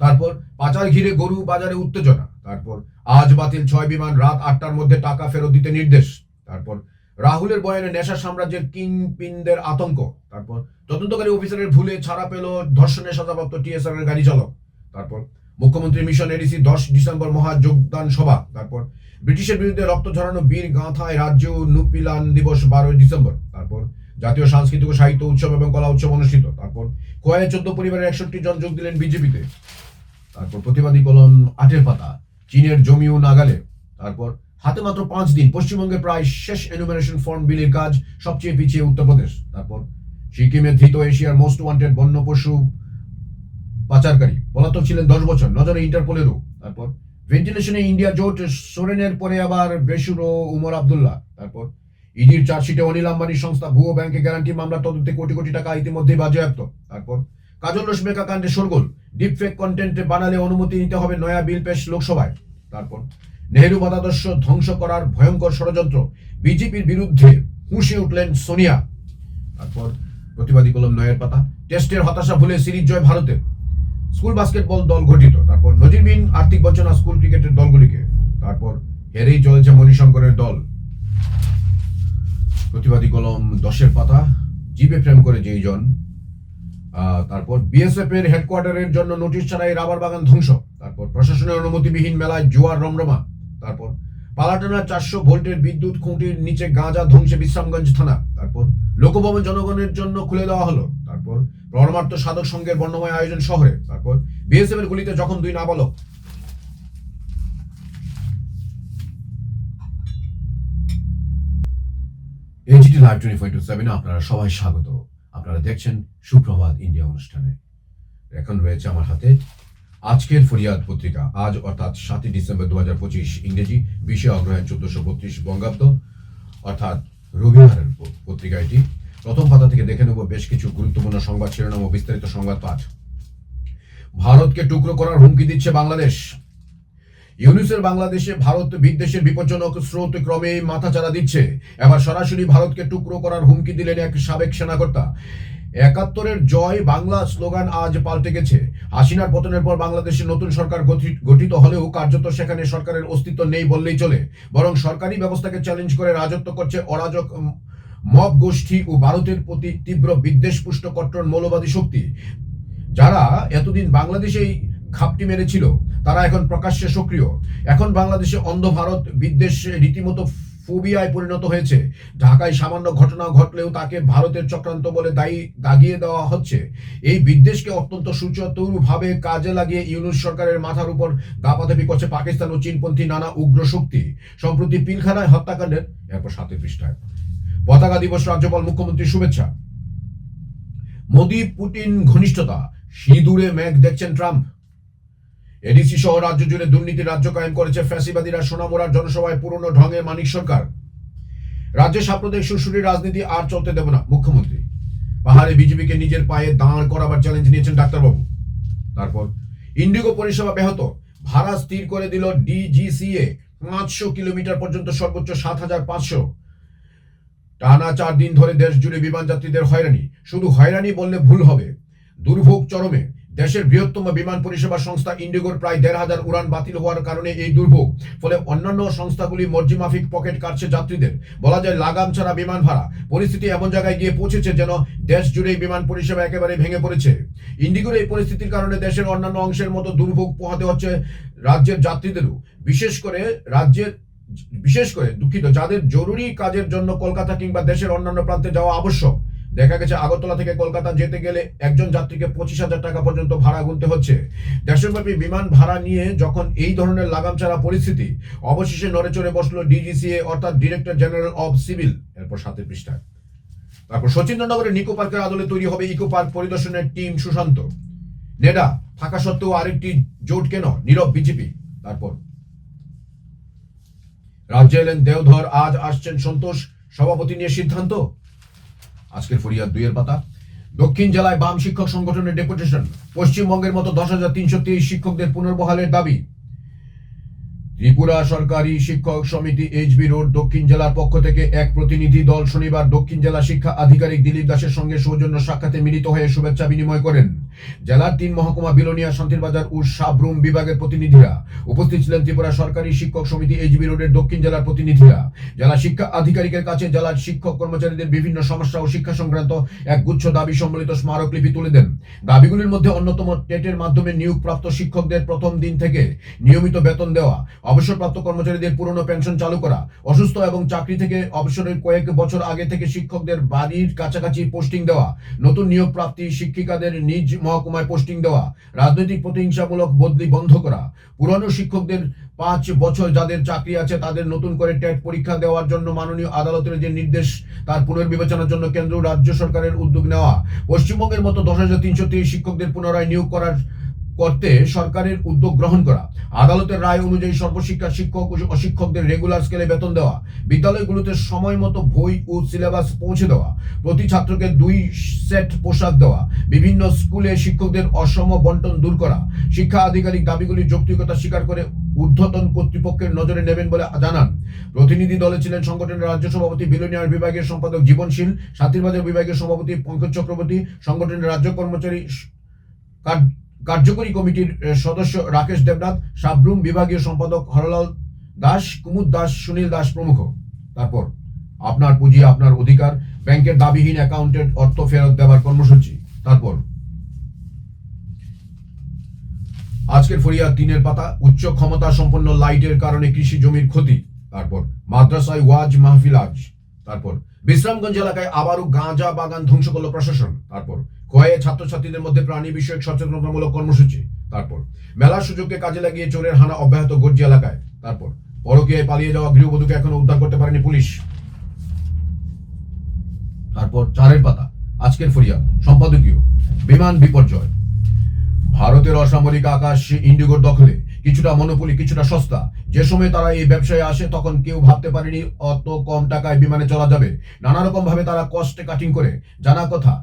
তারপর পাচার ঘিরে গরু বাজারে উত্তেজনা। তারপর আজ বাতিল 6 বিমান, রাত 8টার মধ্যে টাকা ফেরত দিতে নির্দেশ। তারপর রাহুলের বয়ানে নেশা সাম্রাজ্যের কিংপিনদের আতঙ্ক। তারপর তদন্তকারী অফিসারের ভুলে ছাড়া পেল ধর্ষণের সাজাপ্রাপ্ত টিএসআর এর গাড়ি চালক। তারপর মুখ্যমন্ত্রী মিশন এডিসি 10 ডিসেম্বর মহা যোগদান সভা। তারপর ব্রিটিশের বিরুদ্ধে রক্ত ঝরানো বীর গাঁথায় রাজ্য নুপিলান দিবস 12 ডিসেম্বর। তারপর জাতীয় সাংস্কৃতিক ও সাহিত্য উৎসব এবং কলা উৎসব অনুষ্ঠিত। তারপর খোয়াইয়ে 14 পরিবারের 61 জন যোগ দিলেন বিজেপিতে। তারপর প্রতিবাদী কলম 8-এর পাতা, চীনের জমি ও নাগালে। তারপর হাতে মাত্র 5 দিন, পশ্চিমবঙ্গে প্রায় শেষ এনুমারেশন ফর্ম বিলির কাজ, সবচেয়ে পিছিয়ে উত্তরপ্রদেশ। তারপর সিকিমে ধৃত এশিয়ার মোস্ট ওয়ান্টেড বন্য পশু পাচারকারী, পলাতক ছিলেন 10 বছর, নজরে ইন্টারপোলেরও। তারপর ভেন্টিলেশনে ইন্ডিয়া জোট, সোরেনের পরে আবার বেসুর ও উমর আব্দুল্লাহ। তারপর ইডির চার্জশিটে অনিল আম্বানির সংস্থা ভুয়ো ব্যাংকে গ্যারান্টি মামলার তদন্তে কোটি কোটি টাকা ইতিমধ্যেই বাজেয়াপ্ত। তারপর কাজল রশ্মিকা কাণ্ডে শোরগোল, ডিপফেক কন্টেন্ট বানালে অনুমতি নিতে হবে, নয়া বিল পেশ লোকসভায়। তারপর নেহেরু মতাদর্শ ধ্বংস করার ভয়ঙ্কর ষড়যন্ত্র, বিজেপির বিরুদ্ধে হুঁশে উঠলেন সোনিয়া। তারপর প্রতিবাদী কলম 9-এর পাতা, টেস্টের হতাশা ভুলে সিরিজ জয় ভারতের, স্কুল বাস্কেটবল দল গঠিত। তারপর নজিরবিহীন আর্থিক বঞ্চনা স্কুল ক্রিকেটের দলগুলিকে। তারপর হেরেই চলেছে মণিশঙ্করের দল। প্রতিবাদী কলম 10-এর পাতা, জিপে ফ্রেম করে যেই জন। তারপর বিএসএফ এর হেডকোয়ার্টারের জন্য নোটিশ ছাড়াই রাবার বাগান ধ্বংস। তারপর প্রশাসনের অনুমতিবিহীন মেলায় জুয়ার রমরমা। তারপর পালাটানা 400 ভোল্টের বিদ্যুৎ খুঁটির নিচে গাঁজা ধ্বংসে বিশ্রামগঞ্জ থানা। তারপর লোকভবন জনগণের জন্য খুলে দেওয়া হলো। তারপর পরমার্থ সাধক সংঘের বর্ণময় আয়োজন শহরে। তারপর বিএসএফ এর গুলিতে যখন 2 নাবালক। এজিটি লাইভ 24/7 আপনারা সবাই স্বাগত। আপনারা দেখছেন সুপ্রভাত ইন্ডিয়া অনুষ্ঠানে। এখন রয়েছে আমার হাতে আজকের ফরিয়াদ পত্রিকা, আজ অর্থাৎ 7 ডিসেম্বর 2025, ইংরেজি 20 অগ্রহায়ণ 1432 বঙ্গাব্দ, অর্থাৎ রবিবারের পত্রিকা এটি। প্রথম পাতা থেকে দেখে নেব বেশ কিছু গুরুত্বপূর্ণ সংবাদ শিরোনাম ও বিস্তারিত সংবাদ পাঠ। ভারতকে টুকরো করার হুমকি দিচ্ছে বাংলাদেশ। ইউনুসের বাংলাদেশে ভারত বিদ্বেষের বিপজ্জনক স্রোত ক্রমেই মাথাচাড়া দিচ্ছে। এবার সরাসরি ভারতকে টুকরো করার হুমকি দিলেন এক সাবেক সেনাকর্তা। 71-এর জয় বাংলা স্লোগান আজ পাল্টে গেছে। হাসিনার পতনের পর বাংলাদেশে নতুন সরকার গঠিত হলেও কার্যত সেখানে সরকারের অস্তিত্ব নেই বললেই চলে। বরং সরকারি ব্যবস্থাকে চ্যালেঞ্জ করে রাজত্ব করছে অরাজক মব গোষ্ঠী ও ভারতের প্রতি তীব্র বিদ্বেষপুষ্ট কট্টর মৌলবাদী শক্তি। যারা এতদিন বাংলাদেশেই ঘাপটি মেরেছিল, তারা এখন প্রকাশ্যে সক্রিয়। এখন বাংলাদেশে অন্ধ ভারত বিদ্বেষ রীতিমতো ফোবিয়ায় পরিণত হয়েছে। ঢাকায় সামান্য ঘটনা ঘটলেও তাকে ভারতের চক্রান্ত বলে দাগিয়ে দেওয়া হচ্ছে। এই বিদ্বেষকে অত্যন্ত সুচতুরভাবে কাজে লাগিয়ে ইউনূস সরকারের মাথার উপর দাপাদাপি করছে পাকিস্তান ও চীনপন্থী নানা উগ্র শক্তি। সম্প্রতি পিলখানায় হত্যাকাণ্ডের এরপর 7 পৃষ্ঠায় পতাকা দিবস, রাজ্যপাল মুখ্যমন্ত্রীর শুভেচ্ছা। মোদি পুতিন ঘনিষ্ঠতা, সিঁদুরে মেঘ দেখছেন ট্রাম্প। এডিসি সহ রাজ্য জুড়ে দুর্নীতির রাজ্য কায়েম করেছে ফ্যাসিবাদীরা, সোনামুড়ার জনসভায় পুরনো ঢঙে মানিক সরকার। রাজ্যে সাম্প্রদায়িক সুরসুরির রাজনীতি আর চলতে দেব না, মুখ্যমন্ত্রী। পাহাড়ে বিজেপিকে নিজের পায়ে দাঁড় করাবার চ্যালেঞ্জ নিয়েছেন ডাক্তারবাবু। তারপর ইন্ডিগো পরিষেবা ব্যাহত, ভাড়া স্থির করে দিল ডিজিসিএ। 500 কিলোমিটার পর্যন্ত সর্বোচ্চ 7,500। টানা 4 দিন ধরে দেশ জুড়ে বিমান যাত্রীদের হয়রানি। শুধু হয়রানি বললে ভুল হবে, দুর্ভোগ চরমে। দেশের বৃহত্তম বিমান পরিষেবা সংস্থা ইন্ডিগোর প্রায় 1,500 উড়ান বাতিল হওয়ার কারণে এই দুর্ভোগ। ফলে অন্যান্য সংস্থাগুলি মর্জিমাফিক পকেট কাটছে যাত্রীদের। বলা যায় লাগাম ছাড়া বিমান ভাড়া। পরিস্থিতি এমন জায়গায় গিয়ে পৌঁছেছে যেন দেশ জুড়েই বিমান পরিষেবা একেবারে ভেঙে পড়েছে। ইন্ডিগোর এই পরিস্থিতির কারণে দেশের অন্যান্য অংশের মতো দুর্ভোগ পোহাতে হচ্ছে রাজ্যের যাত্রীদেরও। বিশেষ করে দুঃখিত, যাদের জরুরি কাজের জন্য কলকাতা কিংবা দেশের অন্যান্য প্রান্তে যাওয়া আবশ্যক। দেখা গেছে আগরতলা থেকে কলকাতা যেতে গেলে একজন যাত্রীকে 25,000 টাকা পর্যন্ত ভাড়া গুনতে হচ্ছে। দেশব্যাপী বিমান ভাড়া নিয়ে যখন এই ধরনের লাগামছাড়া পরিস্থিতি, অবশেষে নড়েচড়ে বসলো ডিজিসিএ অর্থাৎ ডিরেক্টর জেনারেল অব সিভিল। এরপর 7 পৃষ্ঠায়। তারপর শচীন্দ্রনগরের নিকো পার্কের আদলে তৈরি হবে ইকো পার্ক, পরিদর্শনের টিম সুশান্ত। নেডা থাকা সত্ত্বেও আরেকটি জোট কেন, নীরব বিজেপি। তারপর রাজ্যে এলেন দেওধর, আজ আসছেন সন্তোষ, সভাপতি নিয়ে সিদ্ধান্ত। আজকের ফরিয়াদ 2-এর পাতা, দক্ষিণ জেলায় বাম শিক্ষক সংগঠনের ডেপুটেশন। পশ্চিমবঙ্গের মতো 10,323 শিক্ষকদের পুনর্বহালের দাবি। ত্রিপুরা সরকারি শিক্ষক সমিতি এইচবি রোড দক্ষিণ জেলার পক্ষ থেকে এক প্রতিনিধি দল শনিবার দক্ষিণ জেলা শিক্ষা আধিকারিক দিলীপ দাসের সঙ্গে সৌজন্য সাক্ষাতে মিলিত হয়ে শুভেচ্ছা বিনিময় করেন। জেলার 3 মহকুমা বিলোনিয়া, শান্তিরবাজার ও সাবরুম বিভাগের প্রতিনিধিরা উপস্থিত ছিলেন। ত্রিপুরা সরকারি শিক্ষক সমিতি এইচবি রোডের দক্ষিণ জেলার প্রতিনিধিরা জেলা শিক্ষা আধিকারিকের কাছে জেলার শিক্ষক কর্মচারীদের বিভিন্ন সমস্যা ও শিক্ষা সংক্রান্ত এক গুচ্ছ দাবি সম্বলিত স্মারকলিপি তুলে দেন। দাবিগুলির মধ্যে অন্যতম টেটের মাধ্যমে নিয়োগপ্রাপ্ত শিক্ষকদের প্রথম দিন থেকে নিয়মিত বেতন দেওয়া, অবসরপ্রাপ্ত কর্মচারীদের পুরনো পেনশন চালু করা, অসুস্থ এবং চাকরি থেকে অবসরের কয়েক বছর আগে থেকে শিক্ষকদের বাড়ির কাছাকাছি পোস্টিং দেওয়া, নতুন নিয়োগ প্রাপ্তি শিক্ষিকাদের নিজ মহকুমায় পোস্টিং দেওয়া, রাজনৈতিক প্রতিহিংসামূলক বদলি বন্ধ করা, পুরনো শিক্ষকদের 5 বছর যাদের চাকরি আছে তাদের নতুন করে টেট পরীক্ষা দেওয়ার জন্য মাননীয় আদালতের যে নির্দেশ তার পুনর্বিবেচনার জন্য কেন্দ্র ও রাজ্য সরকারের উদ্যোগ নেওয়া, পশ্চিমবঙ্গের মতো 10,330 শিক্ষকদের পুনরায় নিয়োগ করতে সরকারের উদ্যোগ গ্রহণ করা, আদালতের রায় অনুযায়ী সর্বশিক্ষা শিক্ষক ও অশিক্ষকদের রেগুলার স্কেলে বেতন দেওয়া, বিদ্যালয়গুলোতে সময় মতো বই ও সিলেবাস পৌঁছে দেওয়া, প্রতি ছাত্রকে 2 সেট পোশাক দেওয়া, বিভিন্ন স্কুলে শিক্ষকদের অসম বন্টন দূর করা। শিক্ষা আধিকারিক দাবিগুলির যৌক্তিকতা স্বীকার করে ঊর্ধ্বতন কর্তৃপক্ষের নজরে নেবেন বলে জানান। প্রতিনিধি দলে ছিলেন সংগঠনের রাজ্য সভাপতি বিলোনিয়ার বিভাগের সম্পাদক জীবনশীল, শান্তিরবাজার বিভাগের সভাপতি পঙ্কজ চক্রবর্তী, সংগঠনের রাজ্য কর্মচারী কার্যকরী কমিটির সদস্য রাকেশ দেবনাথ, সাবরুম বিভাগীয় সম্পাদক হরলাল দাস, কুমুদ দাস, সুনীল দাস প্রমুখ। তারপর আপনার পুঁজি আপনার অধিকার, ব্যাংকের দাবিহীন অ্যাকাউন্টের অর্থ ফেরত দেওয়ার কর্মসূচি। তারপর আজকের ফরিয়াদ 3 পাতা, উচ্চ ক্ষমতা সম্পন্ন লাইটের কারণে কৃষি জমির ক্ষতি। তারপর মাদ্রাসায় ওয়াজ মাহফিল আজ। তারপর বিশ্রামগঞ্জ এলাকায় আবারও গাঁজা বাগান ধ্বংস করল প্রশাসন। তারপর খোয়াইয়ে ছাত্রছাত্রীদের মধ্যে প্রাণী বিষয়ক সচেতনতামূলক কর্মসূচি। তারপর মেলার সুযোগকে কাজে লাগিয়ে চোরের হানা অব্যাহত গর্জি এলাকায়। তারপর পরকীয়ায় পালিয়ে যাওয়া গৃহবধূকে এখনো উদ্ধার করতে পারেনি পুলিশ। তারপর 4 পাতা, আজকের ফরিয়াদ সম্পাদকীয়, বিমান বিপর্যয়। ভারতের অসামরিক আকাশ ইন্ডিগোর দখলে, কিছুটা মনোপলি কিছুটা সস্তা। যে সময় তারা এই ব্যবসায় আসে তখন কেউ ভাবতে পারেনি অত কম টাকায় বিমানে চলা যাবে। নানা রকম ভাবে তারা কস্টে কাটিং করে, জানা কথা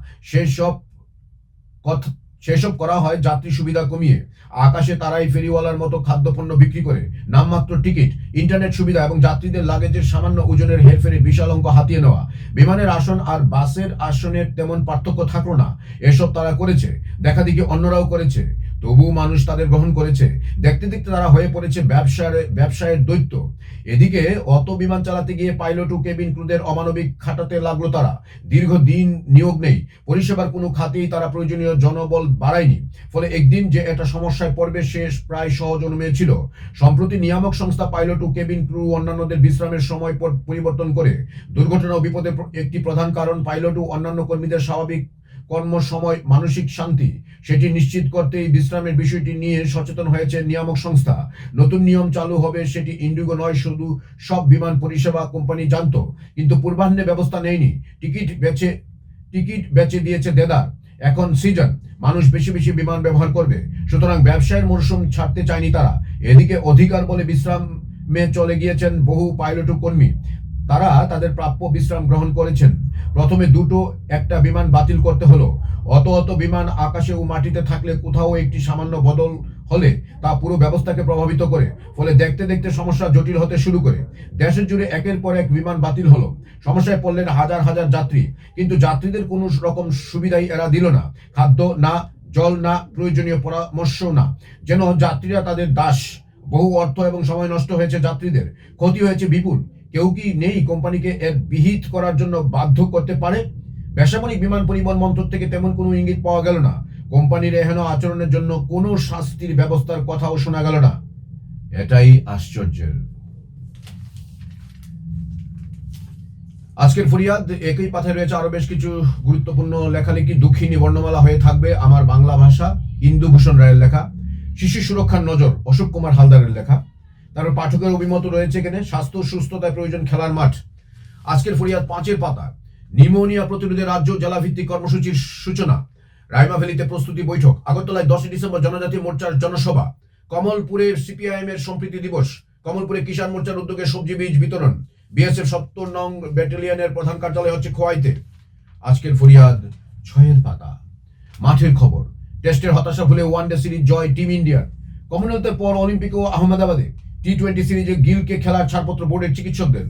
সেসব করা হয় যাত্রী সুবিধা কমিয়ে। আকাশে তারাই ফেরিওয়ালার মতো খাদ্যপণ্য বিক্রি করে, নামমাত্র টিকিট, ইন্টারনেট সুবিধা এবং যাত্রীদের লাগেজের সামান্য ওজনের হেরফেরে বিশাল অঙ্ক হাতিয়ে নেওয়া। বিমানের আসন আর বাসের আসনের তেমন পার্থক্য থাকলো না। এসব তারা করেছে, দেখা দেখি অন্যরাও করেছে, তবু মানুষ তাদের গ্রহণ করেছে। দেখতে দেখতে তারা হয়ে পড়েছে ব্যবসায়ের দৈত্য। এদিকে অত বিমান চালাতে গিয়ে পাইলট ও কেবিন ক্রুদের অমানবিক খাটাতে লাগলো তারা। দীর্ঘদিন নিয়োগ নেই, পরিষেবার কোনো খাতেই তারা প্রয়োজনীয় জনবল বাড়ায়নি। ফলে একদিন যে একটা সমস্যায় পড়বে সে প্রায় সহজ অনুমেয় ছিল। সম্প্রতি নিয়ামক সংস্থা পাইলট ও কেবিন ক্রু অন্যান্যদের বিশ্রামের সময় পরিবর্তন করে। দুর্ঘটনা ও বিপদের একটি প্রধান কারণ পাইলট ও অন্যান্য কর্মীদের স্বাভাবিক কর্মসময় মানসিক শান্তি, সেটি নিশ্চিত করতেই বিশ্রামের বিষয়টি নিয়ে সচেতন হয়েছে নিয়ামক সংস্থা। নতুন নিয়ম চালু হবে সেটি ইন্ডিগো নয়, শুধু সব বিমান পরিষেবা কোম্পানি জানতো, কিন্তু পূর্বাহ্নে ব্যবস্থা নেয়নি। টিকিট বেচে দিয়েছে দেদার। এখন সিজন, মানুষ বেশি বেশি বিমান ব্যবহার করবে, সুতরাং ব্যবসায়ের মরশুম ছাড়তে চায়নি তারা। এদিকে অধিকার বলে বিশ্রামে চলে গিয়েছেন বহু পাইলট ও কর্মী। তারা তাদের প্রাপ্য বিশ্রাম গ্রহণ করেছেন। প্রথমে একটা বিমান বাতিল করতে হলো। অত বিমান আকাশে ও মাটিতে থাকলে কোথাও একটি সামান্য বদল হলে তা পুরো ব্যবস্থাকে প্রভাবিত করে। ফলে দেখতে দেখতে সমস্যা জটিল হতে শুরু করে। দেশের জুড়ে একের পর এক বিমান বাতিল হলো। সমস্যায় পড়লেন হাজার হাজার যাত্রী, কিন্তু যাত্রীদের কোনো রকম সুবিধাই এরা দিল না। খাদ্য না, জল না, প্রয়োজনীয় পরামর্শ না, যেন যাত্রীরা তাদের দাস। বহু অর্থ এবং সময় নষ্ট হয়েছে যাত্রীদের, ক্ষতি হয়েছে বিপুল। কেউ কি নেই কোম্পানিকে এর বিহিত করার জন্য বাধ্য করতে পারে? বেসামরিক বিমান পরিবহন মন্ত্রক থেকে তেমন কোনো ইঙ্গিত পাওয়া গেল না। কোম্পানির এহেন আচরণের জন্য কোনো শাস্তির ব্যবস্থার কথাও শোনা গেল না। এটাই আশ্চর্যের। আজকের ফরিয়াদ একই পাথায় রয়েছে আরো বেশ কিছু গুরুত্বপূর্ণ লেখালেখি। দুঃখিনী বর্ণমালা হয়ে থাকবে আমার বাংলা ভাষা, ইন্দুভূষণ রায়ের লেখা। শিশু সুরক্ষার নজর, অশোক কুমার হালদারের লেখা। তারপর পাঠকের অভিমত রয়েছে এখানে, স্বাস্থ্য সুস্থতায় প্রয়োজন খেলার মাঠ। আজকের ফরিয়াদ 5 পাতা, নিউমোনিয়া প্রতিরোধে রাজ্য জেলাভিত্তিক কর্মসূচির সূচনা। রাইমাভেলিতে প্রস্তুতি বৈঠক। আগরতলায় 10 ডিসেম্বর জনজাতি মোর্চার জনসভা। কমলপুরে সিপিআইএম এর সম্প্রীতি দিবস। কমলপুরে কিষাণ মোর্চার উদ্যোগে সবজি বীজ বিতরণ। বিএসএফ 70 নং ব্যাটালিয়নের প্রধান কার্যালয় হচ্ছে খোয়াইতে। আজকের ফরিয়াদ 6 পাতা, মাঠের খবর। টেস্টের হতাশা ভুলে ওয়ানডে সিরিজ জয় টিম ইন্ডিয়ার। কমনওয়েলথের পর অলিম্পিক ও আহমেদাবাদে টি-20 সিরিজে গিলকে খেলার ছাড়পত্র বোর্ডের চিকিৎসকদের।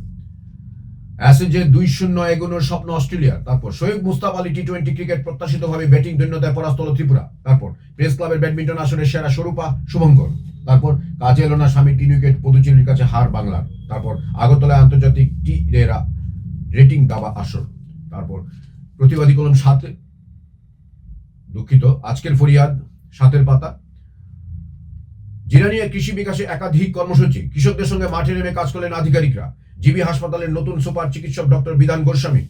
অ্যাসেজে 2-0 এগোনোর স্বপ্ন অস্ট্রেলিয়ার। তারপর শোয়েব মুস্তাফ আলী টি-20 ক্রিকেট প্রত্যাশিতভাবে ব্যাটিং দৈন্যতায় পরাস্ত হল ত্রিপুরা। তারপর প্রেস ক্লাবের ব্যাডমিন্টন আসরের সেরা স্বরূপা শুভঙ্কর। তারপর কাজে এলো না স্বামী 3 উইকেট, পুদুচেরির কাছে হার বাংলার। তারপর আগরতলায় আন্তর্জাতিক টি রেটিং দাবা আসর। তারপর প্রতিবাদী কলম 7, দুঃখিত, আজকের ফরিয়াদ 7-এর পাতা। জিরানিয়া কৃষি বিকাশে একাধিক কর্মসূচি, কৃষকদের সঙ্গে মাঠে নেমে কাজ করলেন আধিকারিকরা। জিবি হাসপাতালের নতুন সুপার চিকিৎসক ডক্টর বিধান গোস্বামী।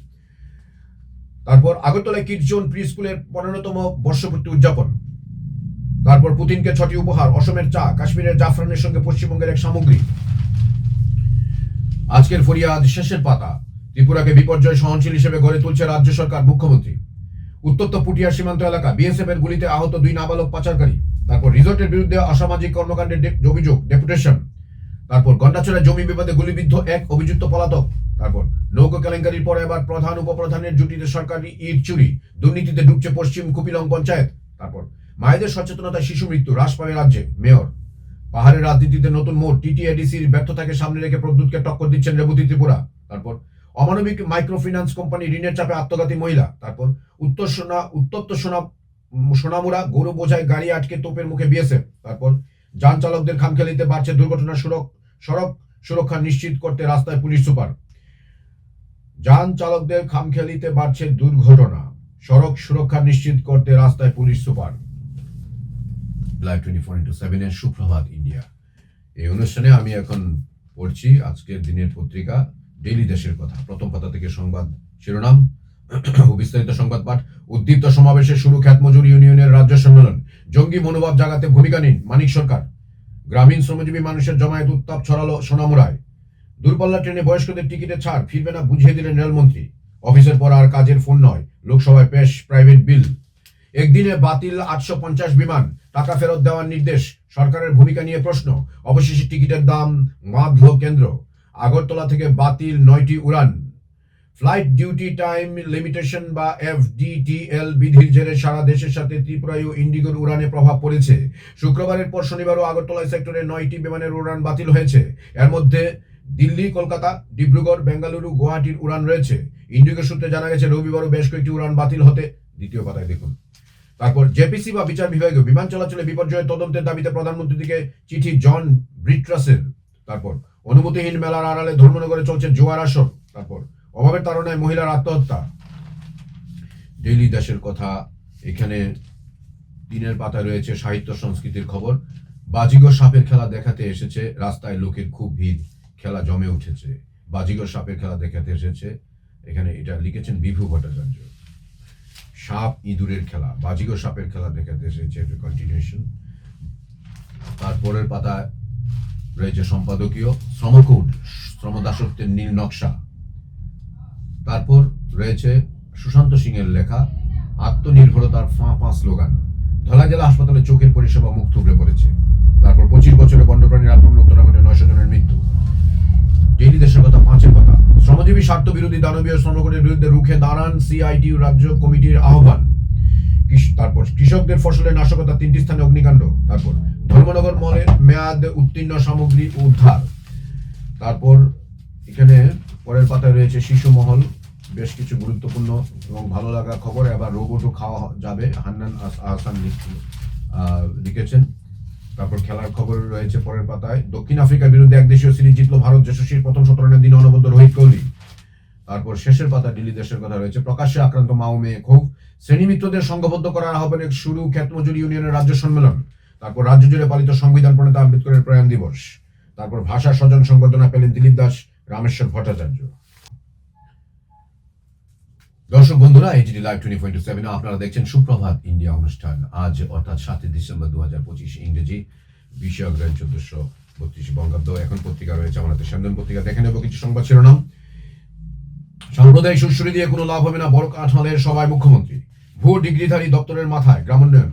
তারপর আগরতলায় কিডস জোন প্রি স্কুলের 15তম বর্ষপূর্তি উদযাপন। তারপর পুতিনকে 6টি উপহার, অসমের চা, কাশ্মীরের জাফরানের সঙ্গে পশ্চিমবঙ্গের এক সামগ্রী। আজকের ফরিয়াদ শেষের পাতা। ত্রিপুরাকে বিপর্যয় সহনশীল হিসেবে গড়ে তুলছে রাজ্য সরকার, মুখ্যমন্ত্রী। উত্তপ্ত পুটিয়া সীমান্ত এলাকা, বিএসএফ এর গুলিতে আহত 2 নাবালক পাচারকারী। তারপর রিসোর্টের বিরুদ্ধে অসামাজিক কর্মকাণ্ডের অভিযোগ, ডেপুটেশন। তারপর গন্ডাছড়া জমি বিবাদে গুলিবিদ্ধ 1 অভিযুক্ত পলাতক। তারপর নৌকো কেলেঙ্কারির পরে এবার প্রধান উপপ্রধানের জুটিতে সরকারি ইট চুরি, দুর্নীতিতে ডুবছে পশ্চিম কুপিলং পঞ্চায়েত। তারপর মায়েদের সচেতনতায় শিশু মৃত্যু হ্রাস পাবে রাজ্যে, মেয়র। পাহাড়ের রাজনীতিতে নতুন মোড়, টিটিএডিসির ব্যর্থতাকে সামনে রেখে প্রদ্যুৎকে টক্কর দিচ্ছেন রেবতী ত্রিপুরা। তারপর অমানবিক মাইক্রো ফিন্যান্স কোম্পানি ঋণের চাপে আত্মঘাতী মহিলা। তারপর উত্তপ্ত সোনামুড়া গরু বোঝায় গাড়ি আটকে তোপের মুখে বিএসএফ। তারপর যান চালকদের খামখেয়ালিতে বাড়ছে দুর্ঘটনা, সড়ক সুরক্ষা নিশ্চিত করতে রাস্তায় পুলিশ সুপার। যান চালকদের খামখেয়ালিতে বাড়ছে দুর্ঘটনা, সড়ক সুরক্ষা নিশ্চিত করতে রাস্তায় পুলিশ সুপার। লাইভ 24/7 এর সুপ্রভাত ইন্ডিয়া এই অনুষ্ঠানে আমি এখন পড়ছি আজকের দিনের পত্রিকা ডেইলি দেশের কথা। প্রথম পাতা থেকে সংবাদ শিরোনাম ও বিস্তারিত সংবাদ পাঠ। উদ্দীপ্ত সমাবেশে শুরু খ্যাতমজুর ইউনিয়নের রাজ্য সম্মেলন, জঙ্গি মনোভাব জাগাতে ভূমিকা নিন মানিক সরকার। গ্রামীণ শ্রমজীবী মানুষের জমায়েত, উত্তাপ ছড়ালো সোনামুড়ায়। দূরপাল্লা ট্রেনে বয়স্কদের টিকিটে ছাড় ফিরবে না, বুঝিয়ে দিলেন রেলমন্ত্রী। অফিসের পর আর কাজের ফোন নয়, লোকসভায় পেশ প্রাইভেট বিল। একদিনে বাতিল 850 বিমান, টাকা ফেরত দেওয়ার নির্দেশ, সরকারের ভূমিকা নিয়ে প্রশ্ন। অবশেষে টিকিটের দাম বাঁধল কেন্দ্র। আগরতলা থেকে বাতিল 9টি উড়ান। ফ্লাইট ডিউটি টাইম লিমিটেশন বা এফডিটিএল বিধির জেরে সারা দেশের সাথে ত্রিপুরায় ইন্ডিগোর উড়ানে প্রভাব পড়েছে। শুক্রবারের পর শনিবারও আগরতলা সেক্টরে 9টি বিমানের উড়ান বাতিল হয়েছে। এর মধ্যে দিল্লি, কলকাতা, ডিব্রুগড়, বেঙ্গালুরু, গুয়াহাটির উড়ান রয়েছে। ইন্ডিগো সূত্রে জানা গেছে রবিবারও বেশ কয়েকটি উড়ান বাতিল হতে। দ্বিতীয় পাতায় দেখুন। তারপর জেপিসি বা বিচার বিভাগীয় বিমান চলাচলে বিপর্যয়ের তদন্তের দাবিতে প্রধানমন্ত্রীর দিকে চিঠি জন ব্রিট্রাসের। তারপর অনুমতিহীন মেলার আড়ালে ধর্মনগরে চলছে জোয়ার আসর। তারপর অভাবের তাড়নায় মহিলার আত্মহত্যা। ডেইলি দেশের কথা এখানে 3-এর পাতায় রয়েছে সাহিত্য সংস্কৃতির খবর। বাজিগর সাপের খেলা দেখাতে এসেছে, রাস্তায় লোকের খুব ভিড়, খেলা জমে উঠেছে। বাজিগর সাপের খেলা দেখাতে এসেছে, এখানে এটা লিখেছেন বিভু ভট্টাচার্য। সাপ ইঁদুরের খেলা, বাজিগর সাপের খেলা দেখাতে এসেছে, কন্টিনিউশন। তারপরের পাতায় রয়েছে সম্পাদকীয় শ্রমকোড, শ্রমদাসত্বের নীল নকশা। তারপর রয়েছে সুশান্ত সিং এর লেখা আত্মনির্ভরতার ফাঁ স্লোগান। ধলাই জেলা হাসপাতালে চোখের পরিষেবা মুখ থুবড়ে পড়েছে। তারপর 25 বছরে বন্যপ্রাণীর আক্রমণে উত্তরাখণ্ডে 900 জনের মৃত্যু। ডেইলি দেশের কথা 5-এর পাতা। শ্রমজীবী স্বার্থ বিরোধী দানবীয় শ্রমকোডের বিরুদ্ধে রুখে দাঁড়ান সিআইটিউ রাজ্য কমিটির আহ্বান। তারপর কৃষকদের ফসলের নাশকতা, 3টি স্থানে অগ্নিকাণ্ড। তারপর ধর্মনগর মলের মেয়াদ উত্তীর্ণ সামগ্রী উদ্ধার। তারপর এখানে পরের পাতায় রয়েছে শিশু মহল, বেশ কিছু গুরুত্বপূর্ণ এবং ভালো লাগা খবর। এবার রোবটও খাওয়া যাবে, হান্নান আহসান লিখেছেন। তারপর খেলার খবর রয়েছে পরের পাতায়। দক্ষিণ আফ্রিকার বিরুদ্ধে একদেশীয় সিরিজ জিতল ভারত, যশস্বীর প্রথম 17 রানের দিনে অনবদ্য রোহিত কোহলি। তারপর শেষের পাতা দিল্লি দেশের কথা রয়েছে প্রকাশ্যে আক্রান্ত মাও মেয়ে ক্ষোভ, শ্রেণীমিত্রদের সংঘবদ্ধ করার আহ্বানে শুরু খ্যাতমজুর ইউনিয়নের রাজ্য সম্মেলন। তারপর রাজ্য জুড়ে পালিত সংবিধান প্রণেতা আম্বেদকরের প্রয়াণ দিবস। তারপর ভাষা স্বজন সংবর্ধনা পেলেন দিলীপ দাস, রামেশ্বর ভট্টাচার্য। দর্শক বন্ধুরা, এইচডি লাইভ 24/7 আপনারা দেখছেন সুপ্রভাত ইন্ডিয়া অনুষ্ঠান। আজ অর্থাৎ 7 ডিসেম্বর 2025 ইংরেজি, 20 অগ্রহায়ণ 1432 বঙ্গাব্দ। এখন পত্রিকা রয়েছে আমাদের সামনে। পত্রিকা দেখে নেব কিছু সংবাদ শিরোনাম। সাম্প্রদায়িক সুরসুরি দিয়ে কোনো লাভ হবে না, বড় কাঠালের সভায় মুখ্যমন্ত্রী। ভুয়ো ডিগ্রিধারী দপ্তরের মাথায় গ্রামোন্নয়ন।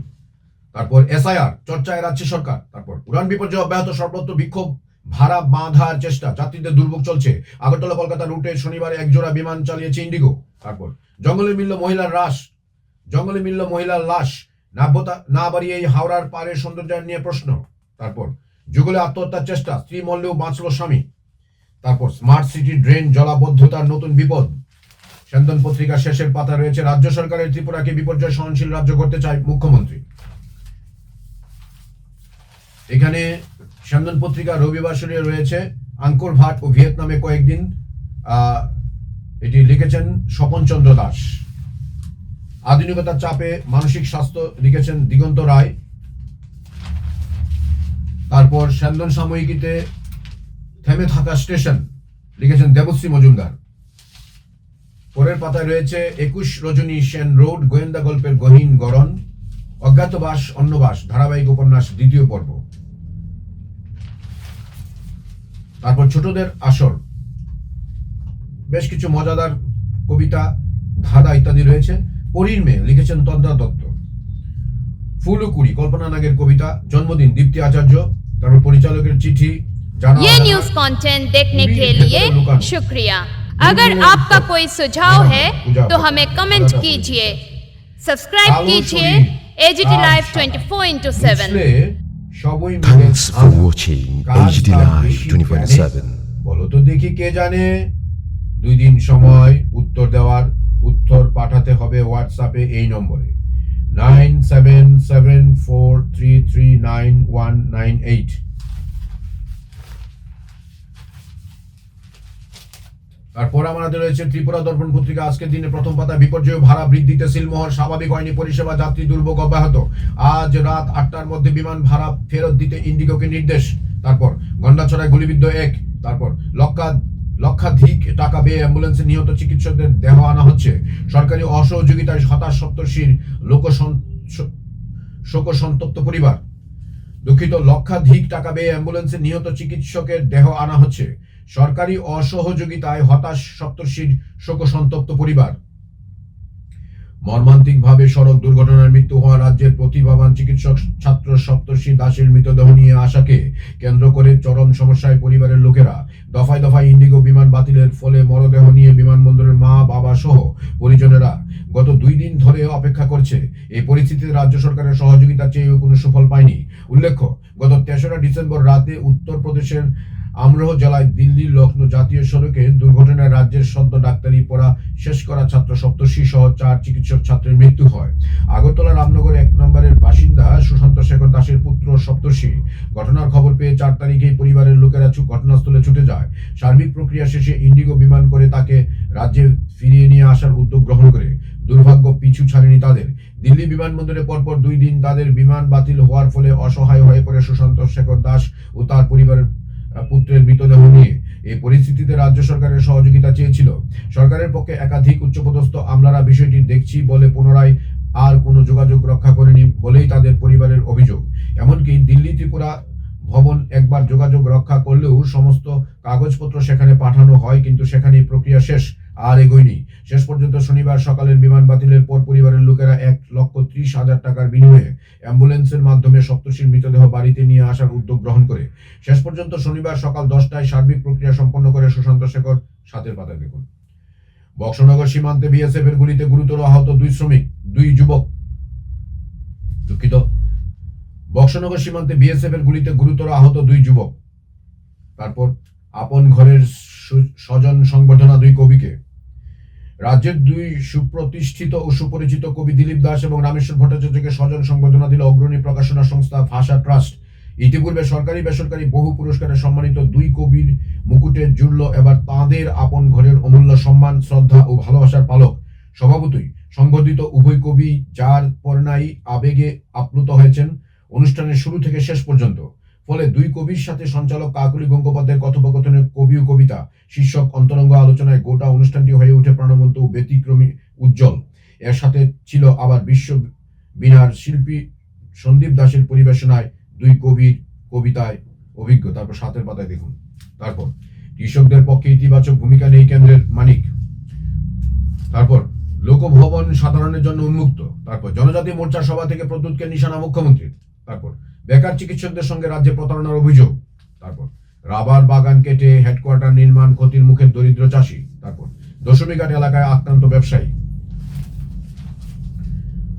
তারপর এসআইআর চর্চায় রাজ্য সরকার। তারপর উড়ান বিপর্যয় অব্যাহত, সর্বত্র বিক্ষোভ, ভাড়া বাঁধার চেষ্টা, যাত্রীদের দুর্ভোগ চলছে। আগরতলা কলকাতা রুটে শনিবার একজোড়া বিমান চালিয়েছে ইন্ডিগো। তারপর জঙ্গলে মিলল মহিলার লাশ, নাব্যতা না বাড়িয়ে হাওড়ার পাড়ের সৌন্দর্যায়ন নিয়ে প্রশ্ন। তারপর যুগলে আত্মহত্যার চেষ্টা, স্ত্রী মরলেও বাঁচল স্বামী। তারপর স্মার্ট সিটি ড্রেন জলাবদ্ধতার নতুন বিপদ। স্যন্দন পত্রিকা শেষের পাতা রয়েছে রাজ্য সরকারের ত্রিপুরাকে বিপর্যয় সহনশীল রাজ্য করতে চায় মুখ্যমন্ত্রী। এখানে স্যন্দন পত্রিকা রবিবার সরিয়ে রয়েছে আঙ্কোর ভাট ও ভিয়েতনামে কয়েকদিন, এটি লিখেছেন স্বপন চন্দ্র দাস। আধুনিকতার চাপে মানসিক স্বাস্থ্য লিখেছেন দিগন্ত রায়। তারপর স্যন্দন সাময়িকীতে থেমে থাকা স্টেশন লিখেছেন দেবশ্রী মজুমদার। পরের পাতায় রয়েছে 21 রজনী সেন রোড গোয়েন্দা গল্পের গহীন গড়ন, অজ্ঞাতবাস অন্নবাস ধারাবাহিক উপন্যাস দ্বিতীয় পর্ব। তারপর ছোটদের আসর, বেশ কিছু মজাদার কবিতা, ধাঁধা ইত্যাদি রয়েছে। পরীর মেয়ে লিখেছেন তন্দ্রা দত্ত। ফুল ও কুড়ি কল্পনা নাগের কবিতা, জন্মদিন দীপ্তি আচার্য। তারপর পরিচালকের চিঠি। ये न्यूज कंटेंट देखने के लिए शुक्रिया। अगर आपका कोई सुझाव है तो हमें कमेंट कीजिए, सब्सक्राइब कीजिए AGT Live 24/7। Thanks for watching AGT Live 24/7। বলো তো দেখি কে জানে। 2 দিন সময় উত্তর দেওয়ার, উত্তর পাঠাতে হবে হোয়াটসঅ্যাপে এই নম্বরে 9774339198। তারপর আমাদের রয়েছে ত্রিপুরা দর্পণ পত্রিকা আজকের দিনে প্রথম পাতা বিপর্যয় ভাড়া বৃদ্ধিতে সিলমোহর, স্বাভাবিক হয়নি পরিষেবা, যাত্রী দুর্ভোগ অব্যাহত। আজ রাত 8টার মধ্যে বিমান ভাড়া ফেরত দিতে ইন্ডিগোকে নির্দেশ। তারপর গন্ডাছড়ায় গুলিবিদ্ধ এক। তারপর লক্ষাধিক টাকা ব্যয়ে অ্যাম্বুলেন্সে নিহত চিকিৎসকদের দেহ আনা হচ্ছে। সরকারি অসহযোগিতায় হতাশ সপ্তর্ষির শোকসন্তপ্ত পরিবার। দুঃখিত, লক্ষাধিক টাকা ব্যয়ে অ্যাম্বুলেন্সে নিহত চিকিৎসকের দেহ আনা হচ্ছে। সরকারি অসহযোগিতায় হতাশ সপ্তর্ষির শোকসন্তপ্ত পরিবার। মর্মান্তিকভাবে সড়ক দুর্ঘটনায় মৃত্যু হওয়া রাজ্যের প্রতিভাবান চিকিৎসক ছাত্র সপ্তর্ষি দাসের মৃতদেহ নিয়ে আসাকে কেন্দ্র করে চরম সমস্যায় পরিবারের লোকেরা। দফায় দফায় ইন্ডিগো বিমান বাতিলের ফলে মরদেহ নিয়ে বিমানবন্দরের মা বাবা সহ পরিজনেরা গত 2 দিন ধরে অপেক্ষা করছে। এই পরিস্থিতিতে রাজ্য সরকারের সহযোগিতা চেয়েও কোনো সুফল পায়নি। উল্লেখ্য, গত 3রা ডিসেম্বর রাতে উত্তরপ্রদেশের আমরোহ জেলায় দিল্লি লখনৌ জাতীয় সড়কে দুর্ঘটনায় রাজ্যের সদ্য ডাক্তারি পড়া শেষ করা ছাত্র সপ্তর্ষি সহ 4 চিকিৎসক ছাত্রের মৃত্যু হয়। আগরতলা রামনগর 1 নম্বরের বাসিন্দা সুশান্ত শেখর দাসের পুত্র সপ্তর্ষি। ঘটনার খবর পেয়ে 4 তারিখেই পরিবারের লোকেরা ঘটনাস্থলে ছুটে যায়। সার্বিক প্রক্রিয়া শেষে ইন্ডিগো বিমান করে তাকে রাজ্যে ফিরিয়ে নিয়ে আসার উদ্যোগ গ্রহণ করে। দুর্ভাগ্য পিছু ছাড়েনি তাদের। দিল্লি বিমানবন্দরে পরপর 2 দিন তাদের বিমান বাতিল হওয়ার ফলে অসহায় হয়ে পড়ে সুশান্ত শেখর দাস ও তার পরিবারের পুত্রের মৃতদেহ নিয়ে। এই পরিস্থিতিতে রাজ্য সরকারের সহযোগিতা চেয়েছিল। সরকারের পক্ষে একাধিক উচ্চপদস্থ আমলারা বিষয়টি দেখছি বলে পুনরায় আর কোনো যোগাযোগ রক্ষা করেনি বলেই তাদের পরিবারের অভিযোগ। এমনকি দিল্লি ত্রিপুরা ভবন একবার যোগাযোগ রক্ষা করলেও সমস্ত কাগজপত্র সেখানে পাঠানো হয়, কিন্তু সেখানেই প্রক্রিয়া শেষ, আর এগোয়নি। শেষ পর্যন্ত শনিবার সকালের বিমান বাতিলের পর পরিবারের লোকেরা 1,30,000 টাকার বিনিময়ে অ্যাম্বুলেন্সের মাধ্যমে সপ্তর্ষির মৃতদেহ বাড়িতে নিয়ে আসার উদ্যোগ গ্রহণ করে। শেষ পর্যন্ত শনিবার সকাল 10টায় সার্বিক প্রক্রিয়া সম্পন্ন করে সুশান্ত শেখর। সাতের পাতায় দেখুন, বক্সনগর সীমান্তে বিএসএফ এর গুলিতে গুরুতর আহত 2 যুবক। দুঃখিত, বক্সনগর সীমান্তে বিএসএফ এর গুলিতে গুরুতর আহত 2 যুবক। তারপর আপন ঘরের স্বজন সংবর্ধনা 2 কবিকে। রাজ্যের 2 সুপ্রতিষ্ঠিত ও সুপরিচিত কবি দিলীপ দাস এবং রামেশ্বর ভট্টাচার্যকে স্বজন সংবর্ধনা দিল অগ্রণী প্রকাশনা সংস্থা ভাষা ট্রাস্ট। ইতিপূর্বে সরকারি বেসরকারি বহু পুরস্কারে সম্মানিত 2 কবির মুকুটে জুড়ল এবার তাঁদের আপন ঘরের অমূল্য সম্মান, শ্রদ্ধা ও ভালোবাসার পালক। স্বভাবতই সংবর্ধিত উভয় কবি যার পরনাই আবেগে আপ্লুত হয়েছেন অনুষ্ঠানের শুরু থেকে শেষ পর্যন্ত। ফলে 2 কবির সাথে সঞ্চালক কাকলি গঙ্গোপাধ্যায়ের কথোপকথনের কবি ও কবিতা শীর্ষক অন্তরঙ্গ আলোচনায় গোটা অনুষ্ঠানটি হয়ে ওঠে প্রাণবন্ত ও ব্যতিক্রমী উজ্জ্বল। এর সাথে ছিল আবার বিশ্ব বীণার শিল্পী সন্দীপ দাসের পরিবেশনায় 2 কবির কবিতায় অভিজ্ঞ। তারপর 7এর পাতায় দেখুন। তারপর কৃষকদের পক্ষে ইতিবাচক ভূমিকা নেই কেন্দ্রের মানিক। তারপর লোকভবন সাধারণের জন্য উন্মুক্ত। তারপর জনজাতি মোর্চার সভা থেকে প্রদ্যুৎকে নিশানা মুখ্যমন্ত্রীর। তারপর বেকার চিকিৎসকদের সঙ্গে রাজ্যে প্রতারণার অভিযোগ। তারপর রাবার বাগান কেটে হেডকোয়ার্টার নির্মাণ, ক্ষতির মুখে দরিদ্র চাষী। তারপর দশমীঘাট এলাকায় আক্রান্ত ব্যবসায়ী।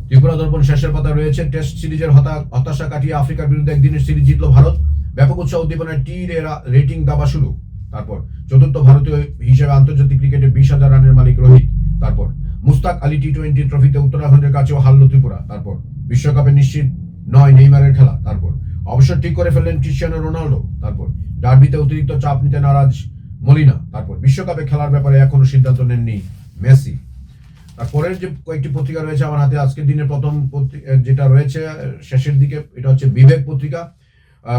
ত্রিপুরা দর্পণ শেষের পাতা রয়েছে টেস্ট সিরিজের হতাশা কাটিয়ে আফ্রিকার বিরুদ্ধে একদিনের সিরিজ জিতল ভারত। ব্যাপক উৎসাহ উদ্দীপনায় টি রেটিং দাবা শুরু। তারপর চতুর্থ ভারতীয় হিসেবে আন্তর্জাতিক ক্রিকেটে 20,000 রানের মালিক রোহিত। তারপর মুস্তাক আলী টি-20 ট্রফিতে উত্তরাখণ্ডের কাছেও হারল ত্রিপুরা। তারপর বিশ্বকাপে নিশ্চিত নয় নেইমারের খেলা। তারপর অবসর ঠিক করে ফেললেন ক্রিশ্চিয়ানো রোনাল্ডো। তারপর ডার্বিতে অতিরিক্ত চাপ নিতে নারাজ মলিনা। তারপর বিশ্বকাপে খেলার ব্যাপারে এখনো সিদ্ধান্ত নেননি মেসি। তারপরের যে কয়েকটি পত্রিকা রয়েছে আমার হাতে, আজকের দিনের প্রথম যেটা রয়েছে শেষের দিকে, এটা হচ্ছে বিবেক পত্রিকা।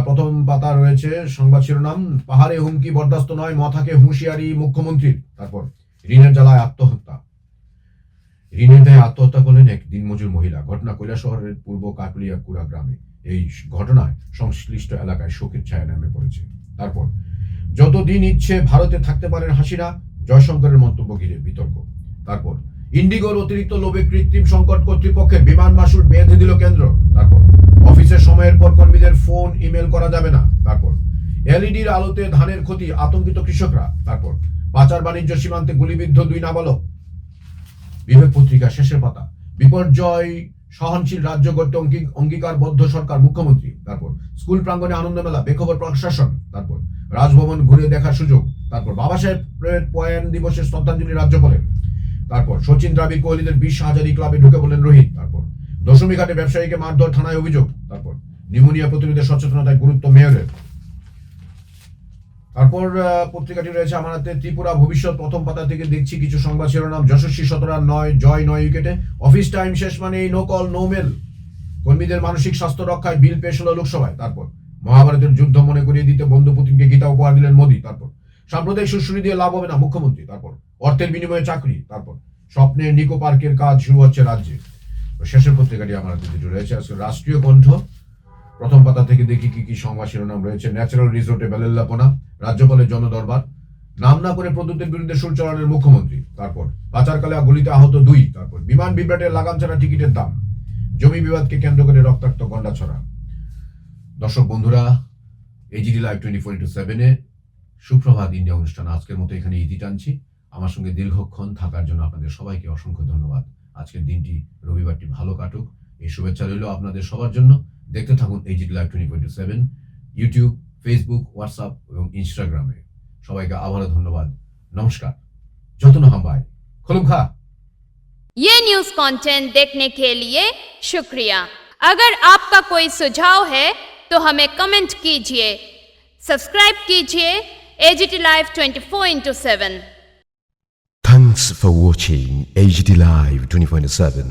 প্রথম পাতা রয়েছে সংবাদ শিরোনাম, পাহাড়ে হুমকি বরদাস্ত নয়, মথাকে হুঁশিয়ারি মুখ্যমন্ত্রীর। তারপর ঋণের জ্বালায় আত্মহত্যা, ঋণের দায়ে আত্মহত্যা করলেন এক দিনমজুর মহিলা। ঘটনা কৈলাসহরের পূর্ব কাটলিয়া কুড়া গ্রামে। এই ঘটনায় সংশ্লিষ্ট এলাকায় শোকের ছায়া নেমে পড়েছে। তারপর যতদিন ইচ্ছে ভারতে থাকতে পারেন হাসিনা, জয়শঙ্করের মন্তব্য ঘিরে বিতর্ক। তারপর ইন্ডিগোর অতিরিক্ত লোভে কৃত্রিম সংকট, কর্তৃপক্ষের বিমান মাশুল বেঁধে দিল কেন্দ্র। তারপর অফিসের সময়ের পর কর্মীদের ফোন ইমেল করা যাবে না। তারপর এলইডির আলোতে ধানের ক্ষতি, আতঙ্কিত কৃষকরা। তারপর পাচার বাণিজ্য সীমান্তে গুলিবিদ্ধ 2 নাবালক। বিবেক পত্রিকা শেষের পাতা, বিপর্যয় সহনশীল রাজ্য গড়তে অঙ্গীকারবদ্ধ সরকার, মুখ্যমন্ত্রী। তারপর স্কুল প্রাঙ্গণে আনন্দ মেলা, বেখবর প্রশাসন। তারপর রাজভবন ঘুরে দেখার সুযোগ। তারপর বাবা সাহেবের প্রয়াণ দিবসের শ্রদ্ধাঞ্জলি রাজ্যপালের। তারপর সচিন দ্রাবিড় কোহলিদের 20 হাজারি ক্লাবে ঢুকে বললেন রোহিত। তারপর দশমী ঘাটে ব্যবসায়ীকে মারধর, থানায় অভিযোগ। তারপর নিউমোনিয়া প্রতিরোধে সচেতনতায় গুরুত্ব মেয়রের। তারপর পত্রিকাটি রয়েছে আমার হাতে, ত্রিপুরা ভবিষ্যৎ। প্রথম পাতা থেকে দেখছি কিছু সংবাদ শিরোনাম, যশস্বী 17 রান, 9 উইকেটে। অফিস টাইম শেষ মানে নো কল নো মেল। কর্মীদের মানসিক স্বাস্থ্য রক্ষায় বিল পেশ হলো লোকসভায়। তারপর মহাভারতের যুদ্ধ মনে করিয়ে দিতে বন্ধু পুতিনকে গীতা উপহার দিলেন মোদী। তারপর সাম্প্রদায়িক সুশ্রী দিয়ে লাভ হবে না, মুখ্যমন্ত্রী। তারপর অর্থের বিনিময়ে চাকরি। তারপর স্বপ্নের নিকো পার্কের কাজ শুরু হচ্ছে রাজ্যে। শেষের পত্রিকাটি আমার হাতে যেটি রয়েছে আজকে রাষ্ট্রীয় কণ্ঠ। প্রথম পাতা থেকে দেখি কি কি সংবাদ শিরোনাম রয়েছে। ন্যাচারাল রিসোর্টে বেলেল্লাপনা, রাজ্যপালের জনদরবার, নাম না করে প্রদ্যুতের বিরুদ্ধে সুর চড়ানোর মুখ্যমন্ত্রী। তারপর পাচারকালে গুলিতে আহত 2। তারপর বিমান বিভ্রাটের লাগাম ছাড়া টিকিটের দাম, জমি বিবাদকে কেন্দ্র করে রক্তাক্ত গন্ডাছড়া। দর্শক বন্ধুরা, এইচডি লাইভ 24/7 সুপ্রভাত ইন্ডিয়া অনুষ্ঠান আজকের মতো এখানে ইতি টানছি। আমার সঙ্গে দীর্ঘক্ষণ থাকার জন্য আপনাদের সবাইকে অসংখ্য ধন্যবাদ। আজকের দিনটি, রবিবারটি ভালো কাটুক, এই শুভেচ্ছা রইল আপনাদের সবার জন্য। দেখতে থাকুন HD live 24/7 YouTube, Facebook, WhatsApp এবং ইনস্টাগ্রামে। সবাইকে আবারও ধন্যবাদ। নমস্কার। যতন হাম্বাই খুলুম খা। ये न्यूज़ कंटेंट देखने के लिए शुक्रिया। अगर आपका कोई सुझाव है तो हमें कमेंट कीजिए, सब्सक्राइब कीजिए AGT live 24/7। Thanks for watching HD Live 24/7.